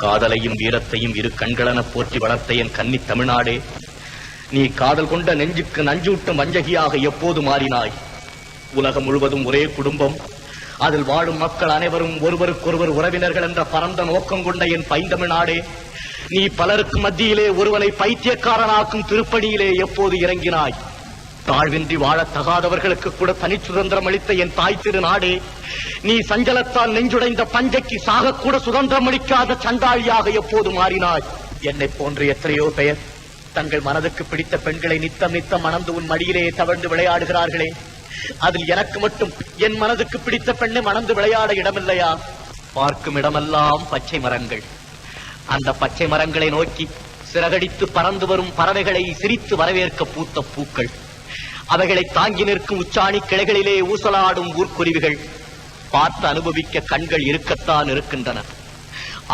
காதலையும் வீரத்தையும் இரு கண்களென போற்றி வளர்த்த என் கன்னி தமிழ்நாடே, நீ காதல் கொண்ட நெஞ்சுக்கு நஞ்சூட்டும் வஞ்சகியாக எப்போது மாறினாய்? உலகம் முழுவதும் ஒரே குடும்பம், அதில் வாழும் மக்கள் அனைவரும் ஒருவருக்கொருவர் உறவினர்கள் என்ற பரந்த நோக்கம் கொண்ட என் பைந்தமிழ்நாடே, நீ பலருக்கு மத்தியிலே ஒருவனை பைத்தியக்காரனாக்கும் திருப்பணியிலே எப்போது இறங்கினாய்? தாழ்வின்றி வாழத் தகாதவர்களுக்கு கூட தனி சுதந்திரம் அளித்த என் தாய் திரு நாடே, நீ சஞ்சலத்தால் நெஞ்சுடைந்த பஞ்சைக்கு சாகக்கூட சுதந்திரம் அளிக்காத சண்டாளியாக எப்போது மாறினாய்? என்னை போன்ற எத்தனையோ பெயர் தங்கள் மனதுக்கு பிடித்த பெண்களை நித்தம் நித்தம் மணந்து உன் மடியிலே தவழ்ந்து விளையாடுகிறார்களே, அதில் எனக்கு மட்டும் என் மனதுக்கு பிடித்த பெண்ணை மணந்து விளையாட இடமில்லையா? பார்க்கும் இடமெல்லாம் பச்சை மரங்கள். அந்த பச்சை மரங்களை நோக்கி சிறகடித்து பறந்து வரும் பறவைகளை சிரித்து வரவேற்க பூத்த பூக்கள், அவைகளை தாங்கி நிற்கும் உச்சாணி கிளைகளிலே ஊசலாடும் ஊர்க்குருவிகள், பார்த்து அனுபவிக்க கண்கள் இருக்கத்தான் இருக்கின்றன.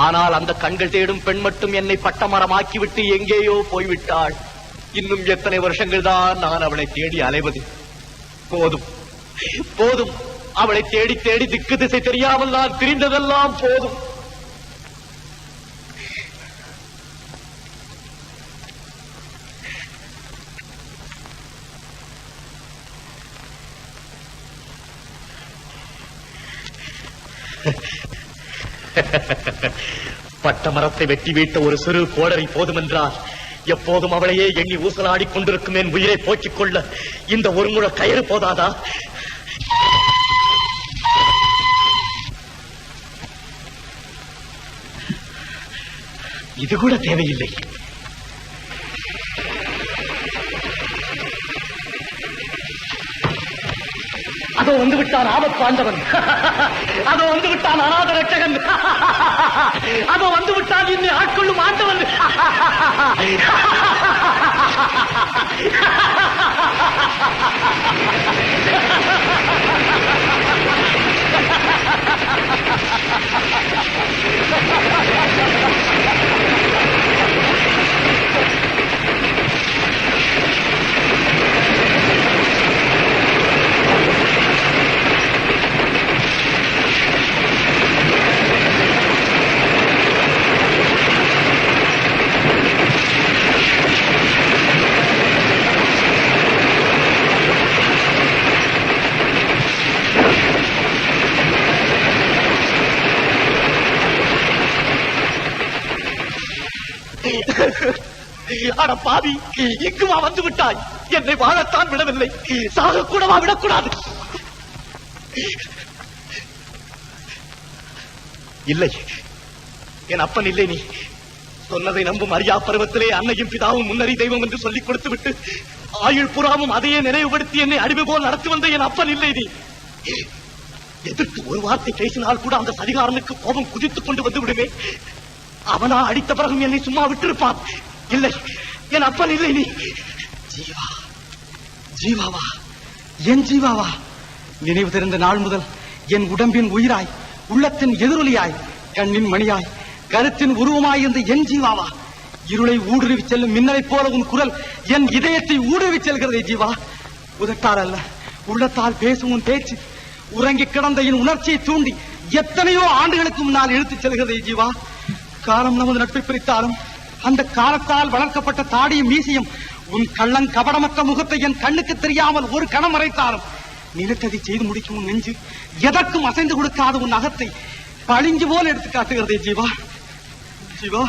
ஆனால் அந்த கண்கள் தேடும் பெண் மட்டும் என்னை பட்டமரமாக்கிவிட்டு எங்கேயோ போய்விட்டாள். இன்னும் எத்தனை வருஷங்கள் தான் நான் அவளை தேடி அலைவது? போதும் போதும், அவளை தேடி தேடி திக்கு திசை தெரியாமல் நான் திரிந்ததெல்லாம் போதும். பட்ட மரத்தை வெட்டி வீட்ட ஒரு சிறு கோடரி போதுமென்றால் எப்போதும் அவளையே எண்ணி ஊசலாடிக் கொண்டிருக்கும் என் உயிரை போக்கிக் கொள்ள இந்த ஒரு முழ கயிறு போதாதா? இது கூட தேவையில்லை. அதோ வந்து விட்டான் ஆபத் பாண்டவன், அதோ வந்து விட்டான் அநாத ரட்சகன், அதோ வந்து விட்டான் என்னை ஆட்கொள்ளும் ஆண்டவன். அட பாவி, இங்குமா வந்து விட்டாய்? என்னை வாழத்தான் விடவில்லை, சாக கூடவா விடக்கூடாது? இல்லை, என் அப்பன் இல்லை. நீ சொன்னதை நம்பும் அறியா பருவத்திலே அன்னையும் பிதாவும் முன்னறி தெய்வம் என்று சொல்லிக் கொடுத்து விட்டு ஆயுள் புறாவும் அதையே நினைவுபடுத்தி என்னை அடிமை போல் நடத்தி வந்த என் அப்பன் இல்லை. நீ எதிர்த்து ஒரு வார்த்தை பேசினால் கூட அந்த சதிகாரனுக்கு கோபம் குதித்துக் கொண்டு வந்து விடுமே. அவனா அடித்த பிறகும் என்னை சும்மா விட்டிருப்பான். இல்லை, என் அப்பன் இல்லை. நீ ஜீவா, ஜீவாவா, என் ஜீவாவா, நினைவு தெரிந்த நாள் முதல் என் உடம்பின் உயிராய், உள்ளத்தின் எதிரொலியாய், கண்ணின் மணியாய், கருத்தின் உருவமாய் இருந்த என் ஜீவாவா, இருளை ஊடுருவி செல்லும் மின்னலை போல உன் குரல் என் இதயத்தை ஊடுருவி செல்கிறதே ஜீவா. உதட்டால் அல்ல, உள்ளத்தால் பேசும் உன் பேச்சு உறங்கி கிடந்த என் உணர்ச்சியை தூண்டி எத்தனையோ ஆண்டுகளுக்கு முன்னால் இழுத்துச் செல்கிறதே ஜீவா. காலம் நமது நட்பை பிரித்தாலும் அந்த காலத்தால் வளர்க்கப்பட்ட தாடியும் மீசையும் உன் கள்ளன் கபடமற்ற முகத்தை என் கண்ணுக்கு தெரியாமல் ஒரு கணம் மறைத்தாலும் நிலத்ததை செய்து முடிக்கும் உன் நெஞ்சு எதற்கும் அசைந்து கொடுக்காத உன் அகத்தை பளிஞ்சு போல் எடுத்து காட்டுகிறதே ஜீவா. ஜீவா,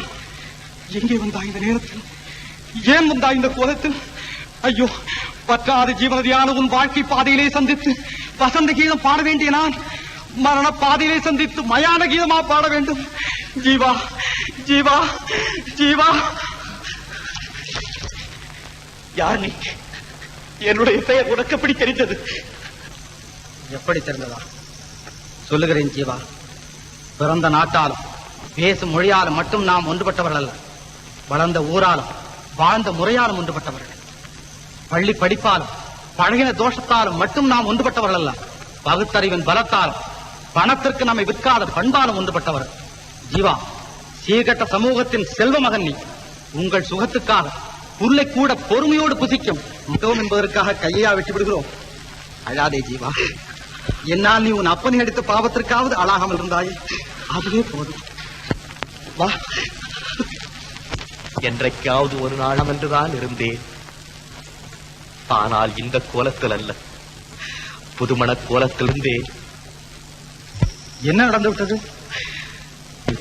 எங்கே வந்தா இந்த நேரத்தில்? ஏன் வந்தா இந்த கோலத்தில்? ஐயோ, பற்றாத ஜீவனதியான உன் வாழ்க்கை பாதையிலே சந்தித்து வசந்த கீதம் பாட வேண்டிய நான் மரண பாதையிலே சந்தித்து மயான கீதமா பாட வேண்டும். ஜீவா, ஜீவா, ஜீவா. யார் நீ? என்னுடைய பெயர் உனக்கு எப்படி தெரிந்தது? எப்படி தெரிந்ததா? சொல்லுகிறேன் ஜீவா. பிறந்த நாட்டாலும் பேசும் மொழியாலும் மட்டும் நாம் ஒன்றுபட்டவர்கள் அல்ல, வளர்ந்த ஊராலும் வாழ்ந்த முறையாலும் ஒன்றுபட்டவர்கள். பள்ளி படிப்பாலும் பழகின தோஷத்தாலும் மட்டும் நாம் ஒன்றுபட்டவர்கள் அல்ல, பகுத்தறிவின் பலத்தாலும் பணத்திற்கு நம்மை விற்காத பண்பாலும் ஒன்றுபட்டவர்கள். ஜீவா, சீர்கட்ட சமூகத்தின் செல்வ மகன் நீ. உங்கள் சுகத்துக்காக புல்லை கூட பொறுமையோடு புசிக்கும் மிகவும் என்பதற்காக கையா வெட்டி விடுகிறோம். அழாதே ஜீவா. என்னால் நீ உன் அப்பனை அடித்த பாவத்திற்காவது அழாகாமல் இருந்தாயே, அதுவே போதும். வா. என்றைக்காவது ஒரு நாளம் என்றுதான் இருந்தேன். ஆனால் இந்த கோலத்தில் அல்ல, புதுமண கோலத்திலிருந்தே. என்ன நடந்து விட்டது?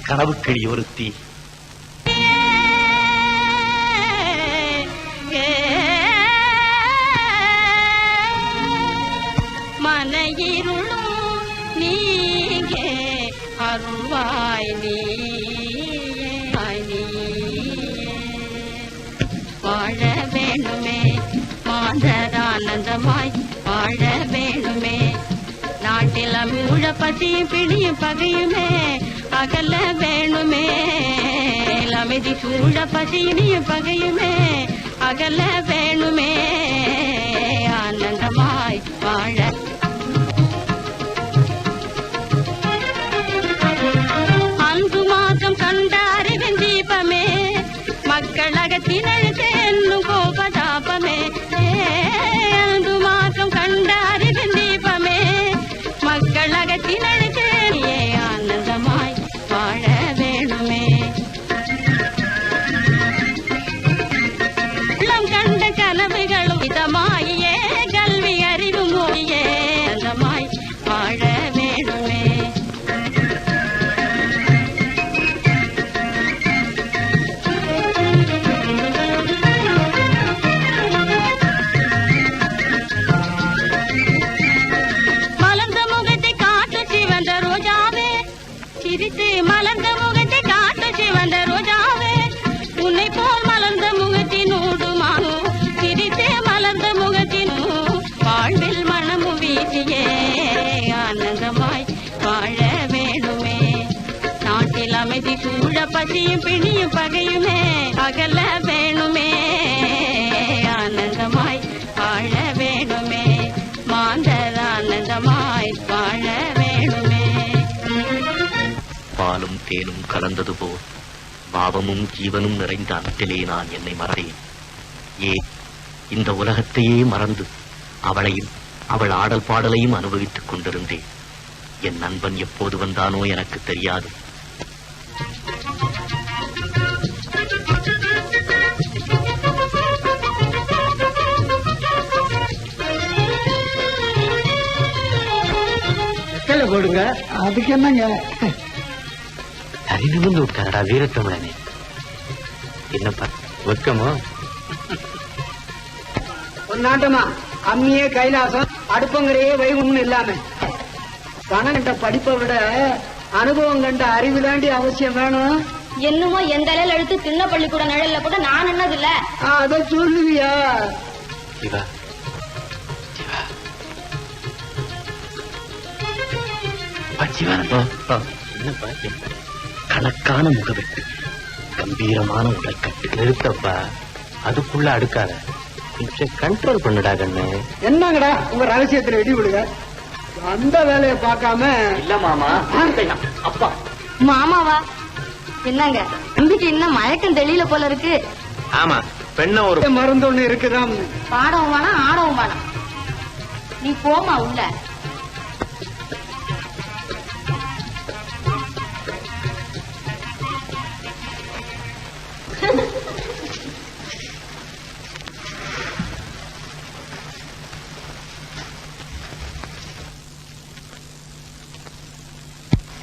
கனவு கிளி ஒருத்தி மனையிருளும் நீங்கே அருள்வாய் நீ வாழ வேணுமே மாந்தரானந்தமாய் வாழ வேணுமே. நாட்டில் அமிழ பசியும் பிடியும் பகையுமே அகல வேணுமே. அமைதி சூழ பசியும் பகையுமே அகல வேணுமே. ஆனந்தமாய் வாழ அன்பு மாதம் கண்ட அறிவின் தீபமே மக்களகத்தினழுது என்னும் கோபதாபமே. அன்பு மாதம் கண்ட அறிவின் தீபமே மக்களகத்தினழுது ஆனந்தமாய் வாழ வேணுமே. உள்ளம் கண்ட கனவுகளும் இதமாயே கல்வி அறிவு மொழியே ஆனந்தமாய் வாழ வேணுமே. மலர்ந்த முகத்தை காட்டு சிவந்த ரோஜாவே உன்னை போல் மலர்ந்த முகத்தினூடுமானோ சிரித்தே மலர்ந்த முகத்தினூ வாழ்வில் மனமு வீசியே ஆனந்தமாய் வாழ வேணுமே. நாட்டில் அமைதி சூழ பசியும் பிணியும் பகையுமே அகல வேணுமே. ஆனந்தமாய் வாழ வேணுமே. மாந்தர் ஆனந்தமாய் வாழ வேணுமே. பாலும் தேனும் கலந்தது போல் பாவமும் ஜீவனும் நிறைந்த அன்பிலே நான் என்னை மறந்தேன். ஏன் இந்த உலகத்தையே மறந்து அவளையும் அவள் ஆடல் பாடலையும் அனுபவித்துக் கொண்டிருந்தேன். என் நண்பன் எப்போது வந்தானோ எனக்கு தெரியாது. போடுங்க, அதுக்கு என்னங்க? தனி நிமிர்ந்து விட்டாரா வீரத்தமிழனே? என்னப்பா வெக்கமோ? ஒரு நாட்டமா அம்மியே கைலாசம் அடுப்பங்கரையே வைகும்னு இல்லாம பணம் கண்ட படிப்பை விட அனுபவம் கண்ட அறிவு தாண்டி அவசியம் வேணும். என்னமோ எந்த இலையில எடுத்து சின்ன பள்ளிக்கூட நிழல்ல கூட நான் என்னது இல்ல அத சொல்லுவியா? சிவா என்னப்பா கணக்கான முகவெட்டு கம்பீரமான உடற்கட்டு நிறுத்தப்பா, அதுக்குள்ள அடுக்காத, கொஞ்சம் கண்ட்ரோல் பண்ணுடா கண்ணு. என்னங்கடா உங்க ரகசியத்துல வெடி விடுங்க, அந்த வேலையை பார்க்காம. இல்ல மாமா, அப்பா மாமாவா? என்னங்க தம்பிக்கு இன்னும் மயக்கம் தெளியல போல இருக்கு. ஆமா, பெண்ண ஒரு மருந்து ஒண்ணு இருக்குதான். பாடவும் வேணாம் ஆடவும் வேணாம், நீ போமா உள்ள.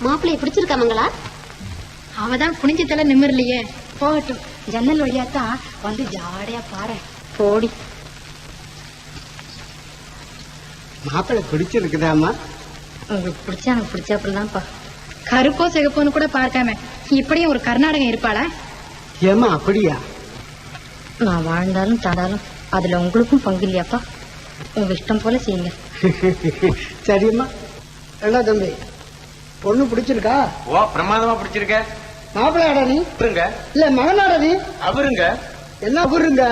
மாப்பிள்ளைய பிடிச்சிருக்கா மங்களா? அவதான் புனிஞ்ச தலை நிமிரலையே. போகட்டும், ஜன்னல் வழியாத்தான் வந்து ஜாடையா பாரு. போடி. மாப்பிள்ளை பிடிச்சிருக்குதாமா? உங்களுக்கு பிடிச்சா எனக்கு பிடிச்சாப்புலதான்ப்பா. கருப்போ சிகப்போன்னு கூட பார்க்காம இப்படியும் ஒரு கர்நாடகம் இருப்பாளா? ஏமா அப்படியா? நான் வாழ்ந்தாலும் தாடாலும் அதுல உங்களுக்கும் பங்கு இல்லையாப்பா. உங்க இஷ்டம் போல செய்யுங்க. சரிம்மா. என்ன தம்பி, பொண்ணு பிடிச்சிருக்கா? ஓ, பிரமாதமா பிடிச்சிருக்க. மாப்பிள்ளையாடா நீ? இல்ல மகனாடா நீ? அவருங்க. என்ன அவருங்க?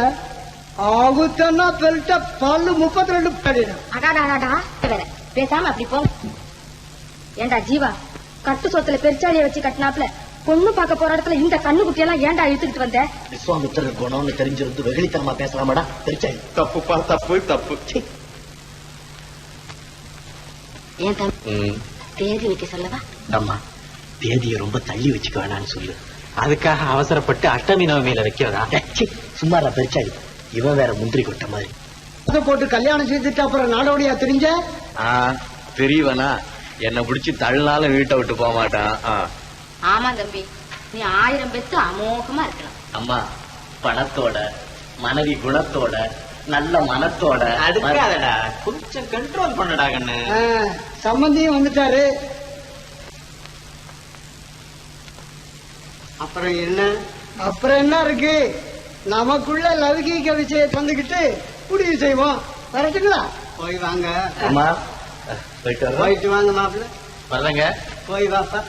ஆகுத்தன்னா பெருட்ட பல்லு 32 படிடும். அடாடாடா பேசாம அப்படி போ. ஏண்டா ஜீவா, கட்டு சொத்துல பெருச்சாலிய வச்சு கட்டினாப்ல பொண்ணு பார்க்க போற இடத்துல இந்த கண்ணு குட்டியெல்லாம் ஏண்டா இழுத்துக்கிட்டு வந்த? விஸ்வாமித்திரர் குணம்னு தெரிஞ்சிருந்து வெகுளித்தனமா பேசலாமாடா? பெருச்சாலி தப்புப்பா, தப்பு தப்பு. ஏன் தம்பி தேதி வைக்க சொல்லவா? அம்மா, தேதியை ரொம்ப தள்ளி வச்சுக்க வேணான்னு சொல்லு. அதுக்காக அவசரப்பட்டு அஷ்டமி நவமியில வைக்கிறதா? சும்மாரா பெருச்சாடி, இவன் வேற முந்திரி கொட்ட மாதிரி. அதை போட்டு கல்யாணம் செய்துட்டு அப்புறம் நாடோடியா தெரிஞ்ச பெரியவனா என்ன பிடிச்சி தள்ளினாலும் வீட்டை விட்டு போக மாட்டான். ஆமா தம்பி, நீ 1000 பெத்து அமோகமா இருக்கலாம். அம்மா பணத்தோட மனைவி குணத்தோட நல்ல மனத்தோட அதுக்காகடா கொஞ்சம் கண்ட்ரோல் பண்ணடா கண்ணு. சம்பந்தியும் வந்துட்டாரு. அப்புறம் என்ன இருக்கு, நமக்குள்ள லௌகீக விஷயத்தை வந்துகிட்டு முடிவு செய்வோம். வரட்டுங்களா? போய் வாங்க. அம்மா போயிட்டு வாங்க மாப்பிள்ள. வரலங்க. போய் வாப்பா.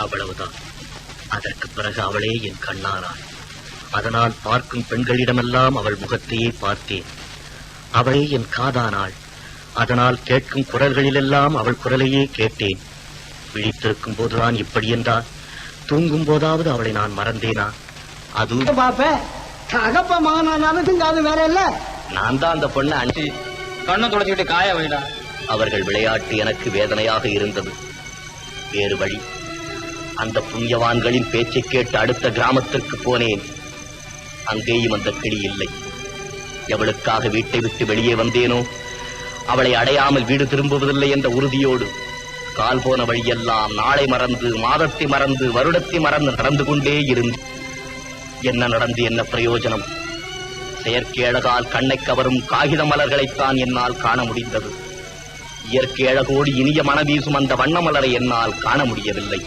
அவ்வளவுதான். அதற்கு பிறகு அவளே என் கண்ணானாள். அதனால் பார்க்கும் பெண்களிடமெல்லாம் அவள் முகத்தையே பார்த்தேன். அவளே என் காதானாள். அதனால் கேட்கும் குரல்களிலெல்லாம் அவள் குரலையே கேட்டேன். விழித்திருக்கும் போதுதான் இப்படி என்றால், தூங்கும் போதாவது அவளை நான் மறந்தேனா? அதுவும் பாப்ப அகப்ப மகனாலும் அது வேற இல்ல. நான் தான் அந்த பொண்ணை அஞ்சு கண்ணை தொடச்சிட்டு காய வைடா. அவர்கள் விளையாட்டு எனக்கு வேதனையாக இருந்தது. வேறு வழி. அந்த புண்ணியவான்களின் பேச்சை கேட்டு அடுத்த கிராமத்திற்கு போனேன். அங்கேயும் அந்த கிளி இல்லை. எவளுக்காக வீட்டை விட்டு வெளியே வந்தேனோ, அவளை அடையாமல் வீடு திரும்புவதில்லை என்ற உறுதியோடு கால் போன வழியெல்லாம் நாளை மறந்து, மாதத்தை மறந்து, வருடத்தை மறந்து நடந்து கொண்டே இருந்து என்ன நடந்து என்ன பிரயோஜனம்? செயற்கை அழகால் கண்ணை கவரும் காகித மலர்களைத்தான் என்னால் காண முடிந்தது. இயற்கை அழகோடு இனிய மனவீசும் அந்த வண்ண மலரை என்னால் காண முடியவில்லை.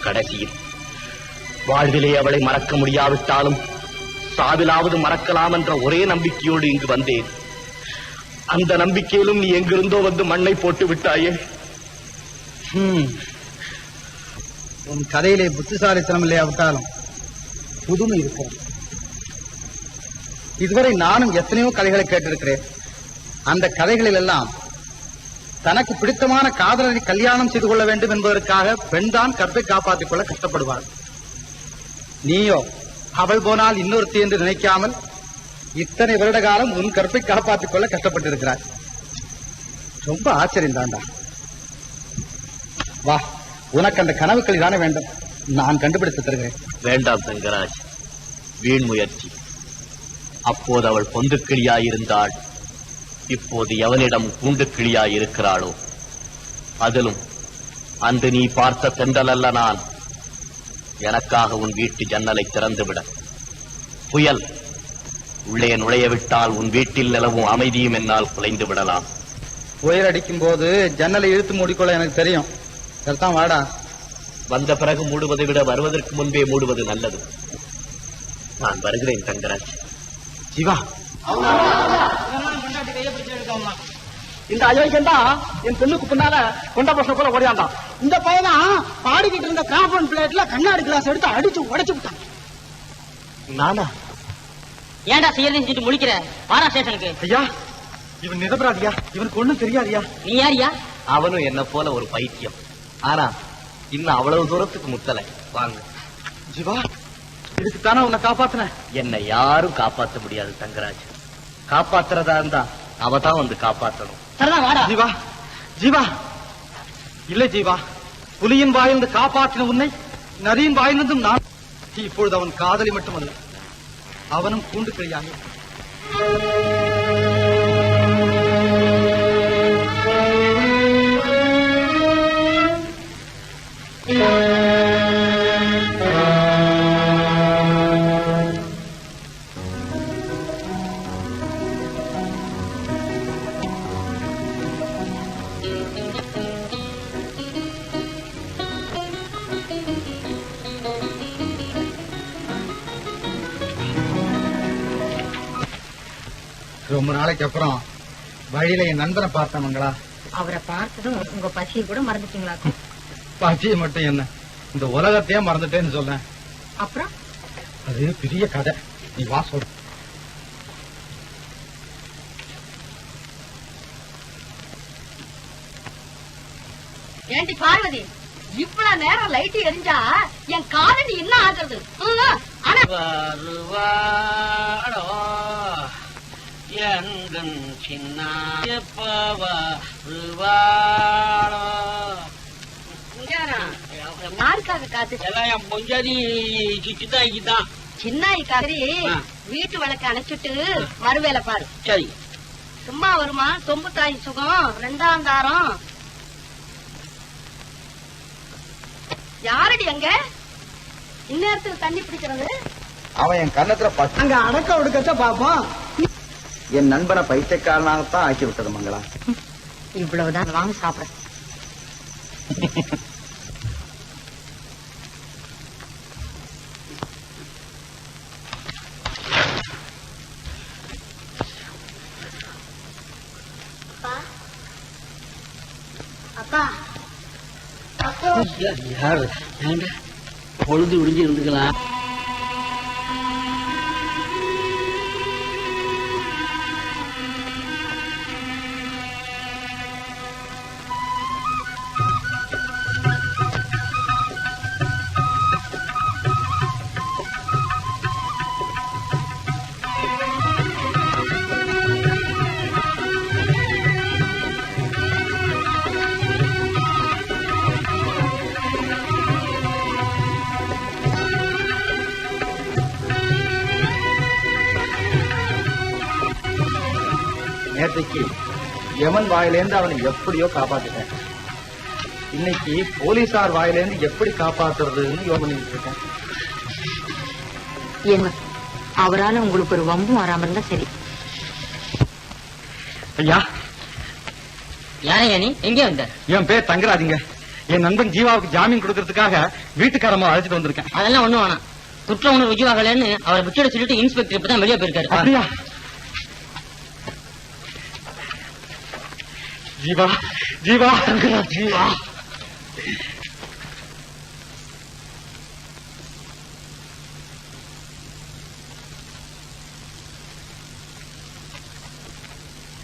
கடைசியில் வாழ்விலே அவளை மறக்க முடியாவிட்டாலும் சாவிலாவது மறக்கலாம் என்ற ஒரே நம்பிக்கையோடு இங்கு வந்தேன். அந்த நம்பிக்கையிலும் நீ எங்கிருந்தோ வந்து மண்ணை போட்டு விட்டாயே. உன் கதையிலே புத்திசாலித்தனம் இல்லையாவிட்டாலும் புதுமை இருக்கிறது. இதுவரை நானும் எத்தனையோ கதைகளை கேட்டிருக்கிறேன். அந்த கதைகளில் எல்லாம் தனக்கு பிடித்தமான காதலரை கல்யாணம் செய்து கொள்ள வேண்டும் என்பதற்காக பெண்தான் கற்பை காப்பாற்றிக் கொள்ள கஷ்டப்படுவாள். நீயோ அவள் போனால் இன்னொருத்தி என்று நினைக்காமல் இத்தனை வருட காலம் உன் கற்பை காப்பாற்றிக் கொள்ள கஷ்டப்பட்டிருக்கிறாய். ரொம்ப ஆச்சரியம் தாண்டா. வா, உனக்கு அந்த கனவுக்கள் தானே வேண்டும், நான் கண்டுபிடித்து தருகிறேன். வேண்டாம் தங்கராஜ், வீண் முயற்சி. அப்போது அவள் பொந்து கிளியாயிருந்தாள். இப்போது எவனிடம் கூண்டு கிளியாயிருக்கிறாளோ? அதிலும் அன்று நீ பார்த்த தென்றல் அல்ல நான். எனக்காக உன் வீட்டு ஜன்னலை திறந்துவிட. புயல் உள்ளே நுழைய விட்டால் உன் வீட்டில் நிலவும் அமைதியும் என்னால் குலைந்து விடலாம். புயல் அடிக்கும் போது ஜன்னலை இழுத்து மூடிக்கொள்ள எனக்கு தெரியும். சரிதான், வாடா. வந்த பிறகு மூடுவதை விட வருவதற்கு முன்பே மூடுவது நல்லது. நான் வருகிறேன் தங்கராஜ். சிவா, இந்த அயோக்கியம் தான் என் பெண்ணுக்கு பின்னால கொண்ட பசங்க போல ஓடியாண்டான். இந்த பையனா பாடிக்கிட்டு இருந்த காம்பவுண்ட் பிளேட்ல கண்ணாடி கிளாஸ் எடுத்து அடிச்சு உடைச்சு விட்டான். நானா? ஏன்டா செய்யறது முடிக்கிற? வாரா ஸ்டேஷனுக்கு. ஐயா, இவன் நிரபராதியா? இவனுக்கு ஒண்ணும் தெரியாதியா? நீ யாரியா? அவனும் என்ன போல ஒரு பைத்தியம். ஆனா இன்னும் அவ்வளவு தூரத்துக்கு முத்தலை. வாங்க. ஜீவா, இதுக்குத்தானே உன்னை காப்பாத்தின? என்னை யாரும் காப்பாற்ற முடியாது தங்கராஜ். காப்பாத்துறதா இருந்தா அவதான் வந்து காப்பாற்றணும். சரிதான், வாடா. ஜீவா, ஜீவா, இல்லை ஜீவா, புலியின் வாயிலிருந்து காப்பாற்றின உன்னை நதியின் வாயிலிருந்தும் நான். இப்பொழுது அவன் காதலி மட்டுமல்ல, அவனும் கூண்டு கிளியாக. ரொம்ப நாளைக்கு அப்புறம் வழியில என் நண்பனை பார்த்தவங்களா? அவரை பார்த்ததும் உங்க பசியை கூட மறந்துட்டீங்களா? பசியை மட்டும் என்ன, இந்த உலகத்தையே மறந்துட்டேன்னு சொல்றேன். அப்புறம் அது பெரிய கதை, நீ வா சொல்ற. ஏண்டி பார்வதி, இவ்வளவு நேரம் லைட் எரிஞ்சா என் காலனி என்ன ஆகுறது? ஆனா சின்ன யாருக்காக காத்து சின்னாய்க்காக வீட்டு விளக்க அணைச்சிட்டு மறுவேலை பாரு. சரி. சும்மா வருமா சொம்பு தாய் சுகம் 2ஆம் தாரம். யாரடி அங்க இந்நேரத்துல தண்ணி பிடிக்கிறது? அவன் என் கண்ணத்துல அங்க அடக்க ஒடுக்கச்ச பாப்போம். என் நண்பனை பைத்தியக்காரனாகத்தான் ஆக்கி விட்டது மங்களா. இவ்வளவுதான் வாங்க சாப்பிட. அப்பா யாரு பொழுது விடிஞ்சு இருந்துக்கலாம். நேற்றைக்கு யமன் வாயிலேந்து அவனை எப்படியோ காப்பாத்திட்டேன். இன்னைக்கு போலீசார் வாயிலேந்து எப்படி காப்பாத்துறதுன்னு யோசனைட்டு இருக்கேன். ஏங்க அவரால உங்களுக்கு ஒரு வம்பும் வராம இருந்தா சரி. ஐயா, யாரையா நீ? எங்கே வந்த? என் பேர் தங்கராஜுங்க. என் நண்பன் ஜீவாவுக்கு ஜாமீன் கொடுக்கறதுக்காக வீட்டுக்காரமா அழைச்சிட்டு வந்திருக்கேன். அதெல்லாம் ஒண்ணும் வேணாம். குற்ற உணர்வு ருஜுவாகலன்னு அவரை விட்டுட சொல்லிட்டு இன்ஸ்பெக்டர் இப்பதான் வெளியே போயிருக்காரு. அப்படியா? Jeeva Jeeva Jeeva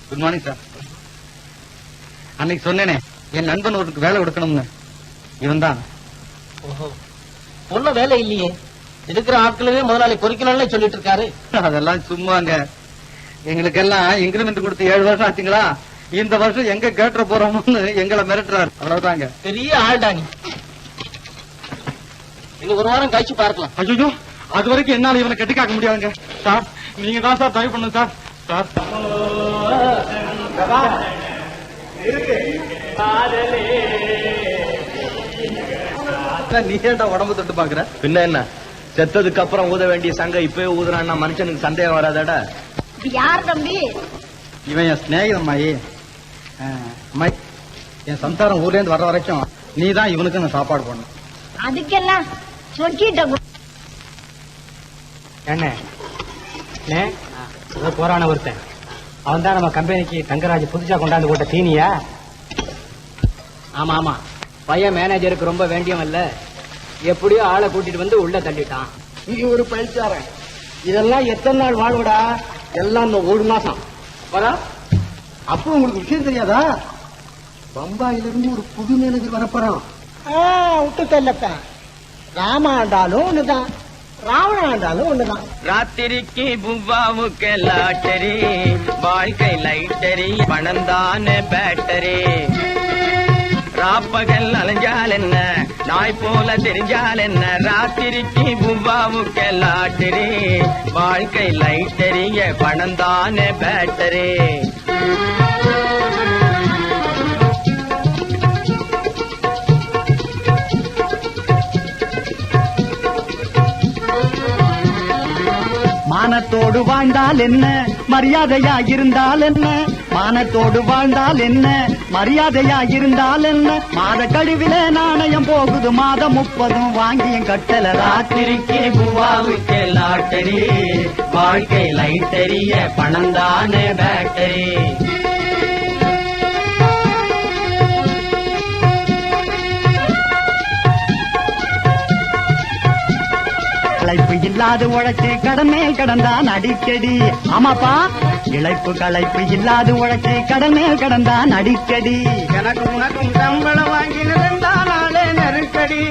good morning sir. அன்னைக்கு சொன்னேனே என் நண்பன் ஒருக்கு வேலை கொடுக்கணும்னு, இவன் தான். பொண்ணு வேலை இல்லையே, இருக்கிற ஆட்களவே முதலாளி பொறிக்கணும்னு சொல்லிட்டு இருக்காரு. அதெல்லாம் சும்மாங்க. எங்களுக்கெல்லாம் இன்கிரிமெண்ட் கொடுத்து 7 வருஷம் ஆச்சுங்களா. இந்த வருஷம் எங்க கேட்டுற போறோம்னு எங்களை மிரட்டுறாரு. அவ்வளவுதாங்க. பெரிய ஆள்டா நீ. இன்னும் ஒரு வாரம் கழிச்சு பார்க்கலாம். ஐயோ, அது வரைக்கும் என்னால இவனை கட்டி காக்க முடியாதுங்க சார். நீங்க தான் சார் தயவு பண்ணுங்க சார். சார் நீ ஏன்டா உடம்பு தொட்டு பாக்குற? பின்ன என்ன, செத்ததுக்கு அப்புறம் ஊத வேண்டிய சங்க இப்பவே ஊதுறான்னா மனுஷனுக்கு சந்தேகம் வராதாடா? யார் தம்பி? இவன் என் சிநேகிதன் அம்மாயி. அம்மாயி, என் சம்சாரம் ஊர்ல இருந்து வர்ற வரைக்கும் நீ தான் இவனுக்கு நான் சாப்பாடு போடணும். அதுக்கெல்லாம் சொல்லிட்ட என்ன போறான ஒருத்தன் அவன் தான் நம்ம கம்பெனிக்கு தங்கராஜ் புதுசா கொண்டாந்து போட்ட தீனியா? ஆமா ஆமா, பையன் மேனேஜருக்கு ரொம்ப வேண்டியவன் இல்ல, எப்படியோ ஆளை கூட்டிட்டு வந்து உள்ள தள்ளிட்டான். நீ ஒரு பயிற்சியாரன். இதெல்லாம் எத்தனை நாள் வாழ்வுடா? எல்லாம் இந்த 1 மாசம் வரா. அப்போ உங்களுக்கு விஷயம் தெரியாதா? பம்பாயிலிருந்து ஒரு புது மேனேஜர் வரப்போறான். விட்டு தெல்லப்ப ராமாண்டாலும் ஒண்ணுதான், ராவணாண்டாலும் ஒண்ணுதான். ராத்திரிக்கு புவ்வாவுக்கு லாட்டரி, வாழ்க்கை லைட்டரி, பணந்தான பேட்டரி. ராப்பகல் அலைஞ்சால் என்ன, நாய் போல தெரிஞ்சால் என்ன, ராத்திரிக்கு புவ்வாவுக்கு லாட்டரி, வாழ்க்கை லைட்டரிய, பணந்தான பேட்டரி. மானத்தோடு வாழ்ந்தால் என்ன, மரியாதையா இருந்தால் என்ன, மானத்தோடு வாழ்ந்தால் என்ன, மரியாதையா இருந்தால் என்ன, மாத கழிவில நாணயம் போகுது, மாதம் 30 வாங்கியும் கட்டல. ராத்திரிக்கு பூவாவுக்கு லாட்டரி, வாழ்க்கை லைட்டரிய, பணந்தான பேட்டரி. இழைப்பு இல்லாது உழைச்சு கடமேல் கடந்தான் அடிக்கடி. ஆமாப்பா, இழைப்பு களைப்பு இல்லாது உழைச்சு கடமேல் கடந்தான் அடிக்கடி. எனக்கு உனக்கும் சம்பளம் வாங்கினது நாளே நெருக்கடி. பாரடி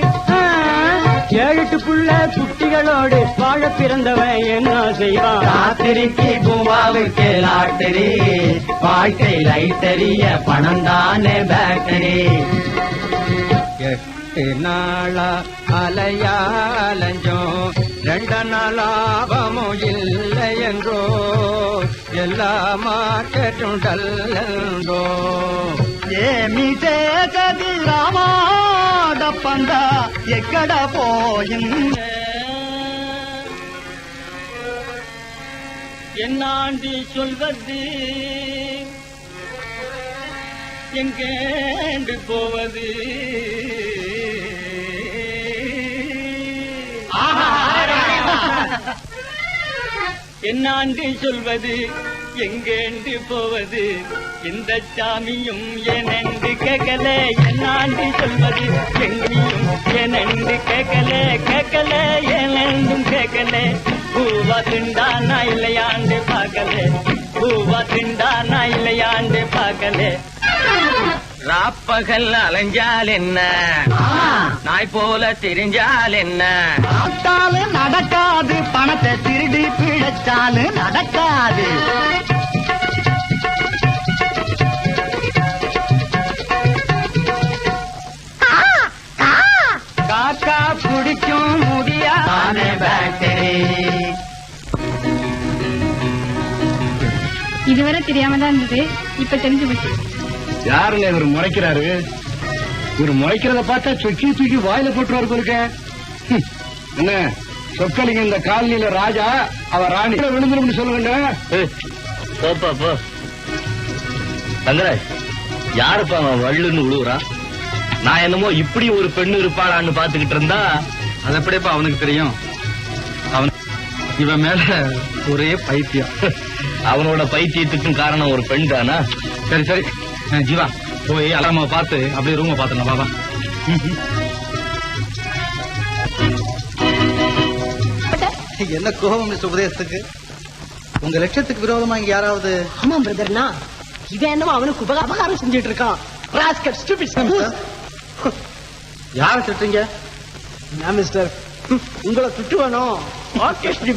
7-8 புள்ள குட்டிகளோடு வாழ பிறந்தவன் என்ன செய்வான் ராத்திரிக்கு பூவாவுக்கு லாட்டரி வாழ்க்கை லைட்டரிய பணம் தானே பேட்டரி 8 நாளா அலையாலஞ்சோம் 2 நாளாபமும் இல்லை என்றோ எல்லா மார்க்கெட்டும் டல்லோ ఏమిటే గది రామాడప్పంద ఎక్కడ పోయింది என்னாண்டி சொல்வது எங்கேண்டு போவது என்னாண்டி சொல்வது எங்கேண்டு போவது இந்த சாமியும் எனண்டு கேட்கல என்னாண்டி சொல்வது எங்கேயும் எனண்டு கேட்கல எனண்டும் கேட்கல பூவா திண்டானா இல்லையாண்டு பார்க்கல பூவா திண்டானா இல்லையாண்டு பார்க்கல ராப்பகல் அலைஞ்சால் என்ன நாய் போல திரிஞ்சால் என்ன நடக்காது பணத்தை திருடி பிழைச்சாலும் நடக்காது காக்கா பிடிக்கும் முடியாத பேட்டரி இதுவரை தெரியாம தான் இருந்தது, இப்ப தெரிஞ்சு போச்சு. யாருங்க இவர் முறைக்கிறாரு? இவர் முறைக்கிறத பார்த்தா தூக்கி வாயில போட்டுருவாரு போருக்க. என்ன சொக்கலிங்க இந்த காலனியில ராஜா, அவ ராணி விழுந்துரும் சொல்லுங்க. போப்பா போ. தங்கராஜ், யாருப்பா அவன் வள்ளுன்னு விழுவுறான்? நான் என்னமோ இப்படி ஒரு பெண்ணு இருப்பாளான்னு பாத்துக்கிட்டு இருந்தா, அது எப்படிப்பா அவனுக்கு தெரியும்? அவன் இவன் மேல ஒரே பைத்தியம். அவனோட பைத்தியத்துக்கும் காரணம் ஒரு பெண் தானா? சரி சரி ஜீவா, போய் அலாம பார்த்து அப்படியே ரூம பாத்துங்க பாபா. என்ன கோபம் மிஸ்டர் உபதேசத்துக்கு? உங்க லட்சத்துக்கு விரோதமா இங்க யாராவது? ஆமா பிரதர்னா, இவன் என்னமோ அவனுக்கு அபகாரம் செஞ்சிட்டு இருக்கான். யார திட்டுறீங்க? நான் மிஸ்டர் உங்களை திட்டுவானோ?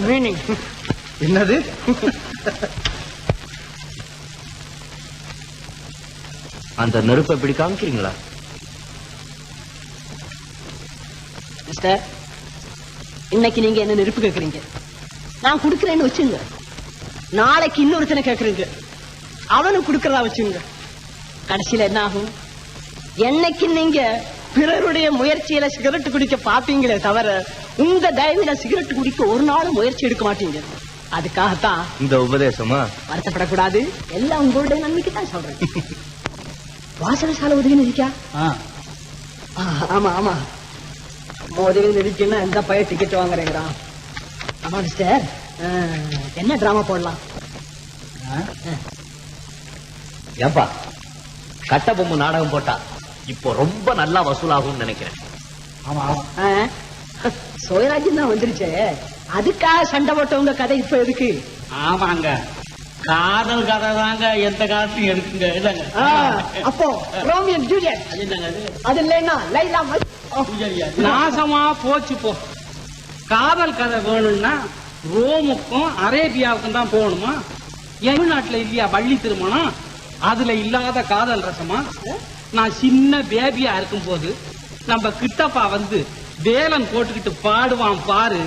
மீனிங் என்னது? அந்த நெருப்பை இப்படி காமிக்கிறீங்களா? மிஸ்டர், இன்னைக்கு நீங்க என்ன நெருப்பு கேக்குறீங்க, நான் குடுக்கறேன்னு வச்சுங்க. நாளைக்கு இன்னொருத்தனை கேக்குறீங்க, அவனும் குடுக்கறதா வச்சுங்க. கடைசியில என்ன ஆகும்? என்னைக்கு நீங்க பிறருடைய முயற்சியில சிகரெட் குடிக்க பாப்பீங்களே தவிர உங்க தயவுல சிகரெட் குடிக்க ஒரு நாளும் முயற்சி எடுக்க மாட்டீங்க. அதுக்காகத்தான் இந்த உபதேசமா? வருத்தப்படக்கூடாது, எல்லாம் உங்களுடைய நன்மைக்கு தான் சொல்றேன். வாசனை சாலை உதவி நிதிக்கா? ஆமா ஆமா, உதவி நிதிக்குன்னா எந்த பையன் டிக்கெட் வாங்குறேங்கிறான். ஆமா மிஸ்டர், என்ன டிராமா போடலாம்? ஏப்பா, கட்டபொம்மு நாடகம் போட்டா இப்போ ரொம்ப நல்லா வசூலாகும் நினைக்கிறேன். சோயராஜன் தான் வந்துருச்சே, அதுக்காக சண்டை போட்டவங்க கதை இப்ப எதுக்கு? ஆமாங்க, காதல் கதை தாங்க எந்த காலத்தையும் எடுக்குங்க. இல்லங்க, அப்போ ரோமியோ ஜூலியட் அது இல்லைன்னா லைலா நாசமா போச்சு போ. காதல் கதை வேணும்னா ரோமுக்கும் அரேபியாவுக்கும் தான் போகணுமா? தமிழ்நாட்டுல இல்லையா வள்ளி திருமணம்? அதுல இல்லாத காதல் ரசமா? நான் சின்ன பேபியா இருக்கும் போது நம்ம கிட்டப்பா வந்து வேலன் போட்டுக்கிட்டு பாடுவான் பாரு.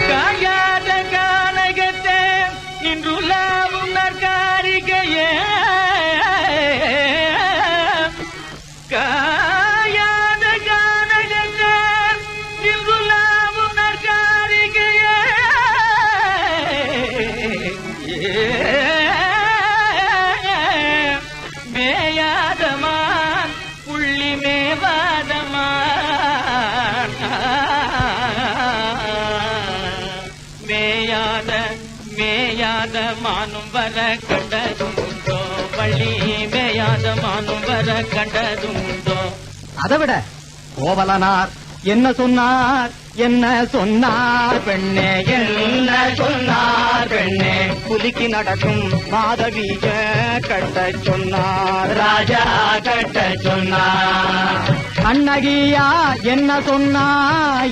காயாத கானகத்தே இன்றுலாவும் நற்காரிகையே, காயாத கானகத்தே இன்றுலாவும் நற்காரிகையே, மேயாதமான் புள்ளி மேவாதமான், மேயாத மானும் வர கண்டதுண்டோ, வள்ளி மேயாத மானும் வர கண்டதுண்டோ. அதை விட கோவலனார் என்ன சொன்னார், என்ன சொன்னார் பெண்ணே, என்ன சொன்னார் பெண்ணே, புலிக்கு நடக்கும் மாதவிய கட்ட சொன்னார், ராஜா கட்ட சொன்னார். கண்ணகியா என்ன சொன்னார்